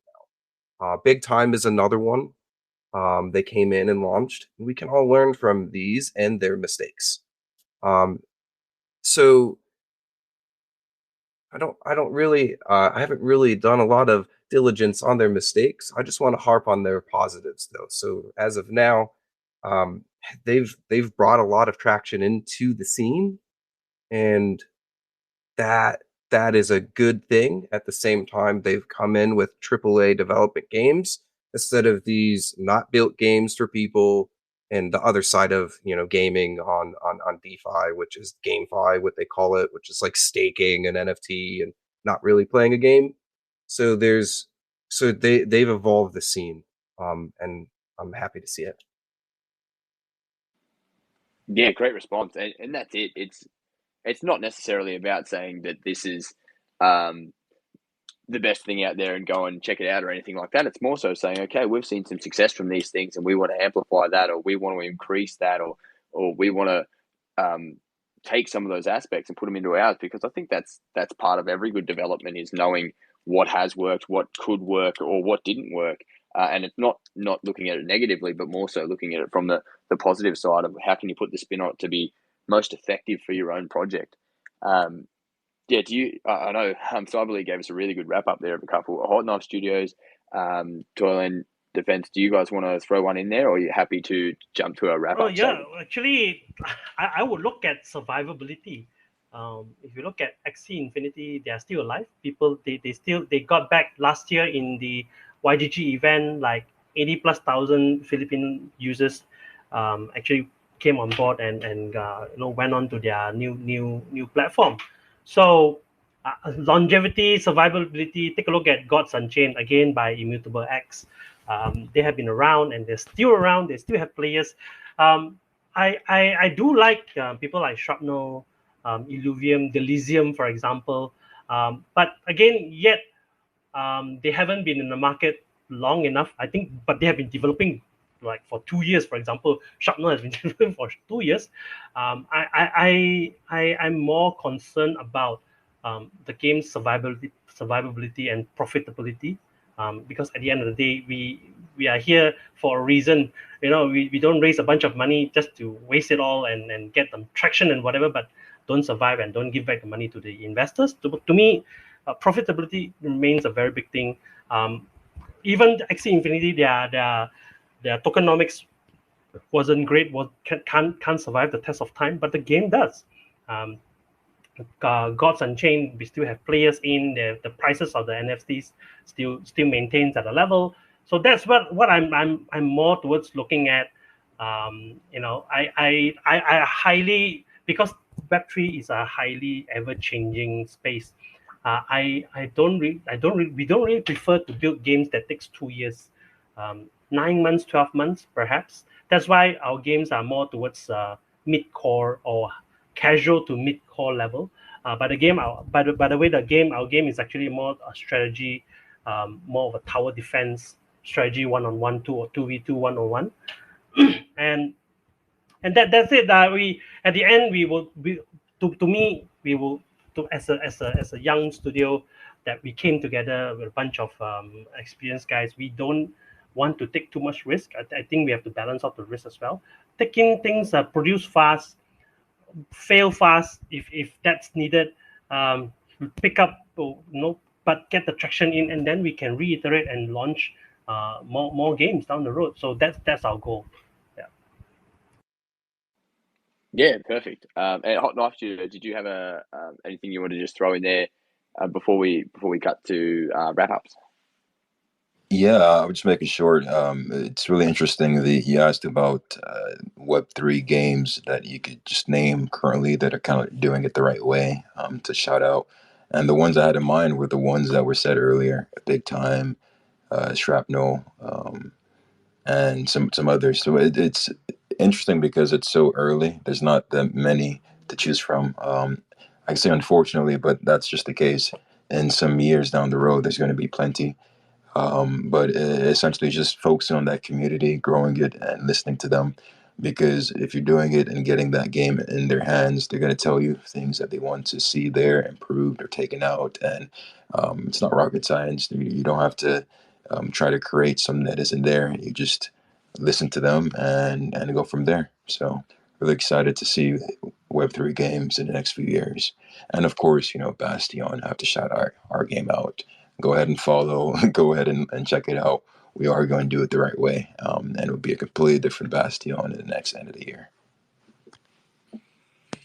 now. Big Time is another one. They came in and launched. And we can all learn from these and their mistakes. So I haven't really done a lot of diligence on their mistakes. I just want to harp on their positives though. So as of now, they've brought a lot of traction into the scene, and that is a good thing. At the same time, they've come in with AAA development games instead of these not built games for people. And the other side of gaming on DeFi, which is GameFi, what they call it, which is like staking an NFT and not really playing a game. So they've evolved the scene, and I'm happy to see it. Yeah, great response, and that's it. It's not necessarily about saying that this is the best thing out there and go and check it out or anything like that. It's more so saying, okay, we've seen some success from these things and we want to amplify that, or we want to increase that, or we want to take some of those aspects and put them into ours, because I think that's part of every good development, is knowing what has worked, what could work, or what didn't work. And it's not looking at it negatively, but more so looking at it from the positive side of how can you put the spin on it to be most effective for your own project. Yeah, I know Cyberlete gave us a really good wrap up there of a couple of Hot Knife Studios, Toyland Defense. Do you guys want to throw one in there, or are you happy to jump to a wrap up? Oh yeah, actually, I would look at survivability. If you look at Axie Infinity, they are still alive. People they got back last year in the YGG event, like 80,000+ Philippine users actually came on board and went on to their new platform. So longevity, survivability. Take a look at Gods Unchained again by Immutable X. They have been around and they're still around. They still have players. I do like people like Shrapnel, Illuvium, Delysium, for example. But again, yet they haven't been in the market long enough, I think. But they have been developing like for 2 years, for example. Shrapnel has been developing for 2 years. I'm more concerned about the game's survivability and profitability. Because at the end of the day, we are here for a reason. We don't raise a bunch of money just to waste it all and get them traction and whatever, but don't survive and don't give back the money to the investors. To me, profitability remains a very big thing. Even Axie Infinity, their tokenomics wasn't great, can't survive the test of time, but the game does. Gods Unchained, we still have players in the prices of the NFTs still maintains at a level. So that's what I'm more towards looking at. I highly, because Web3 is a highly ever changing space. We don't really prefer to build games that takes 2 years, 9 months, 12 months, perhaps. That's why our games are more towards mid-core or casual to mid-core level. But the game, by the way, our game is actually more a strategy, more of a tower defense strategy, 1-on-1, 2 or 2v2, 1-on-1, and that's it. We at the end we will as a young studio, that we came together with a bunch of experienced guys. We don't want to take too much risk. I think we have to balance out the risk as well. Taking things produce fast, fail fast if that's needed. Pick up, but get the traction in, and then we can reiterate and launch more games down the road. So that's our goal. Yeah, perfect. And Hot Knife Studio, did you have anything you want to just throw in there before we cut to wrap ups? Yeah, I was just making short. It's really interesting that you asked about Web3 games that you could just name currently that are kind of doing it the right way, to shout out. And the ones I had in mind were the ones that were said earlier: Big Time, Shrapnel, and some others. So it's interesting because it's so early. There's not that many to choose from. I say unfortunately, but that's just the case. In some years down the road, there's going to be plenty. But essentially, just focusing on that community, growing it, and listening to them. Because if you're doing it and getting that game in their hands, they're going to tell you things that they want to see there improved or taken out. And it's not rocket science. You don't have to try to create something that isn't there. You just listen to them and go from there. So, really excited to see Web3 games in the next few years. And of course, Bastion, I have to shout our game out. Go ahead and follow, go ahead and check it out. We are going to do it the right way, and it'll be a completely different Bastion in the next end of the year.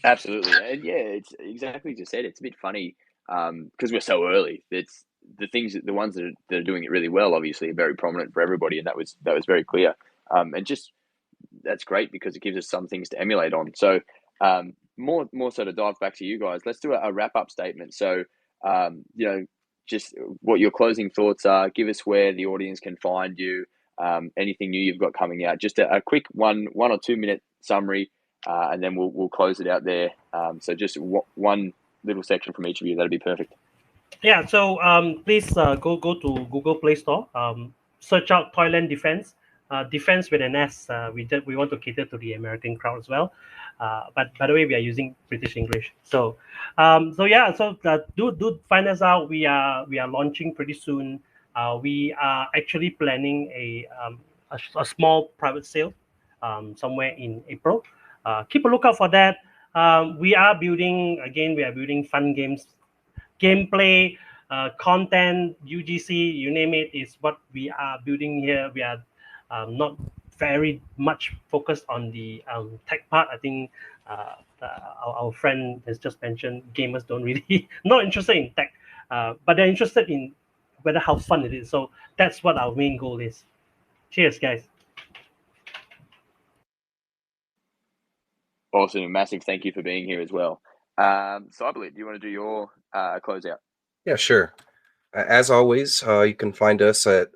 Absolutely, and yeah, it's exactly as you said. It's a bit funny because we're so early. It's the ones that are doing it really well, obviously, are very prominent for everybody, and that was very clear. And just that's great because it gives us some things to emulate on. So more so to dive back to you guys, let's do a wrap up statement. So just what your closing thoughts are. Give us where the audience can find you. Anything new you've got coming out. Just a quick 1 or 2 minute summary, and then we'll close it out there. So just one little section from each of you. That'd be perfect. Yeah. So please go to Google Play Store. Search out Toyland Defense. Defense with an S. We want to cater to the American crowd as well. But by the way, we are using British English. So do find us out. We are launching pretty soon. We are actually planning a small private sale somewhere in April. Keep a lookout for that. We are building fun games, gameplay, content, UGC, you name it, is what we are building here. We are not very much focused on the tech part. I think our friend has just mentioned gamers don't really not interested in tech, but they're interested in whether how fun it is. So that's what our main goal is. Cheers, guys. Awesome, massive thank you for being here as well. Cyberlete, do you want to do your closeout? Yeah, sure. As always, you can find us at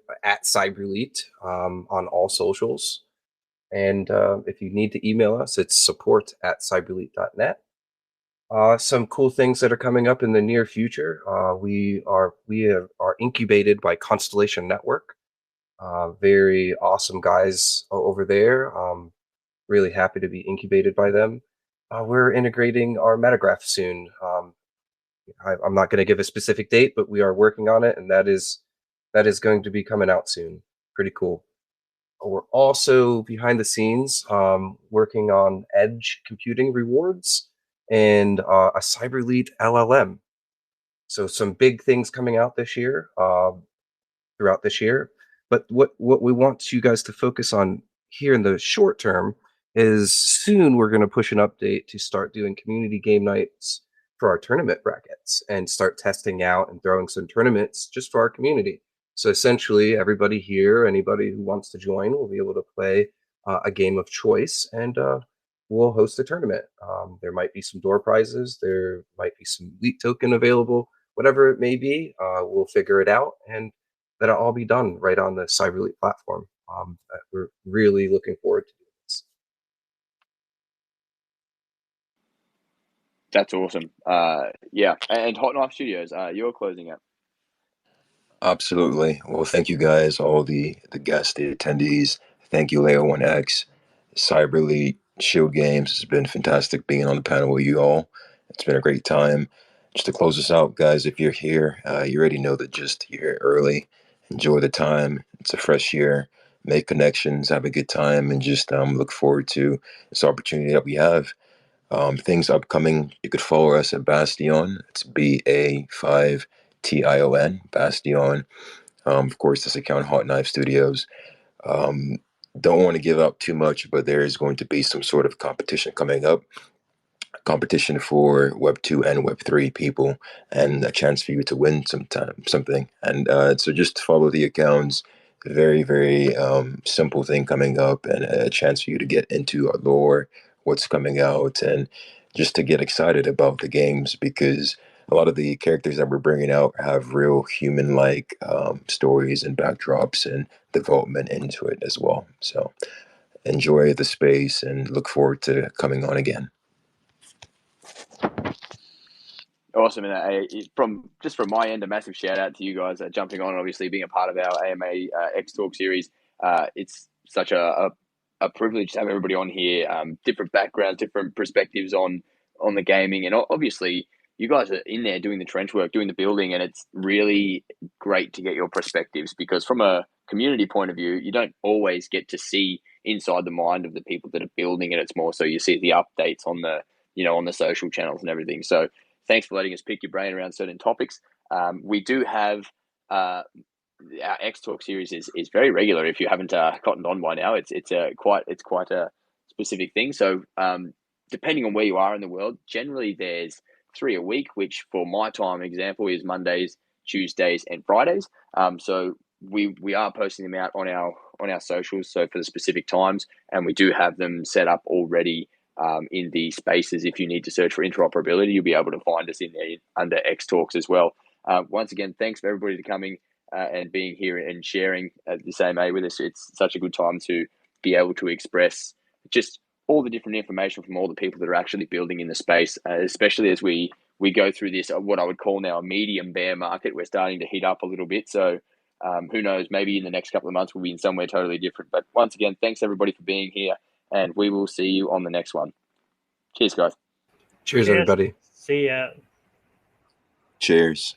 Cyberlete on all socials. And if you need to email us, it's support@cyberlete.net. Some cool things that are coming up in the near future. We are incubated by Constellation Network. Very awesome guys over there. Really happy to be incubated by them. We're integrating our Metagraph soon. I'm not going to give a specific date, but we are working on it, and that is going to be coming out soon. Pretty cool. We're also behind the scenes working on edge computing rewards and a Cyberlete LLM. So some big things coming out this year, throughout this year. But what we want you guys to focus on here in the short term is soon we're going to push an update to start doing community game nights for our tournament brackets and start testing out and throwing some tournaments just for our community. So essentially, everybody here, anybody who wants to join, will be able to play a game of choice, and we'll host a tournament. There might be some door prizes, there might be some elite token available, whatever it may be. We'll figure it out, and that'll all be done right on the Cyberlete platform. We're really looking forward to doing this. That's awesome. Yeah, and Hot Knife Studios, you're closing out. Absolutely. Well, thank you guys, all the guests, the attendees. Thank you, Leo1X, Cyberlete, Shield Games. It's been fantastic being on the panel with you all. It's been a great time. just to close us out, guys, if you're here, you already know that just you're here early. Enjoy the time. It's a fresh year. Make connections, have a good time, and just look forward to this opportunity that we have. Things upcoming, you could follow us at Bastion. It's BA5TION, Bastion. Of course, this account, Hot Knife Studios. Um, don't want to give up too much, but there is going to be some sort of competition coming up. Competition for Web2 and Web3 people, and a chance for you to win something. And so just follow the accounts. Very, very simple thing coming up, and a chance for you to get into our lore, what's coming out, and just to get excited about the games, because a lot of the characters that we're bringing out have real human-like stories and backdrops and development into it as well. So enjoy the space and look forward to coming on again. Awesome, and from my end, a massive shout out to you guys jumping on, obviously being a part of our AMA X Talk series. It's such a privilege to have everybody on here, different backgrounds, different perspectives on the gaming, and obviously you guys are in there doing the trench work, doing the building, and it's really great to get your perspectives, because from a community point of view, you don't always get to see inside the mind of the people that are building it. It's more so you see the updates on the on the social channels and everything. So thanks for letting us pick your brain around certain topics. We do have our X Talk series is very regular. If you haven't cottoned on by now, it's quite a specific thing. So depending on where you are in the world, generally there's 3 a week, which for my time example is Mondays, Tuesdays, and Fridays. So we are posting them out on our socials, so for the specific times, and we do have them set up already. In the spaces, if you need to search for interoperability, you'll be able to find us in there under X Talks as well. Once again, thanks for everybody to coming and being here and sharing this AMA with us. It's such a good time to be able to express just all the different information from all the people that are actually building in the space, especially as we go through this, what I would call now a medium bear market. We're starting to heat up a little bit. So who knows, maybe in the next couple of months we'll be in somewhere totally different. But once again, thanks everybody for being here, and we will see you on the next one. Cheers, guys. Cheers, everybody. See ya. Cheers.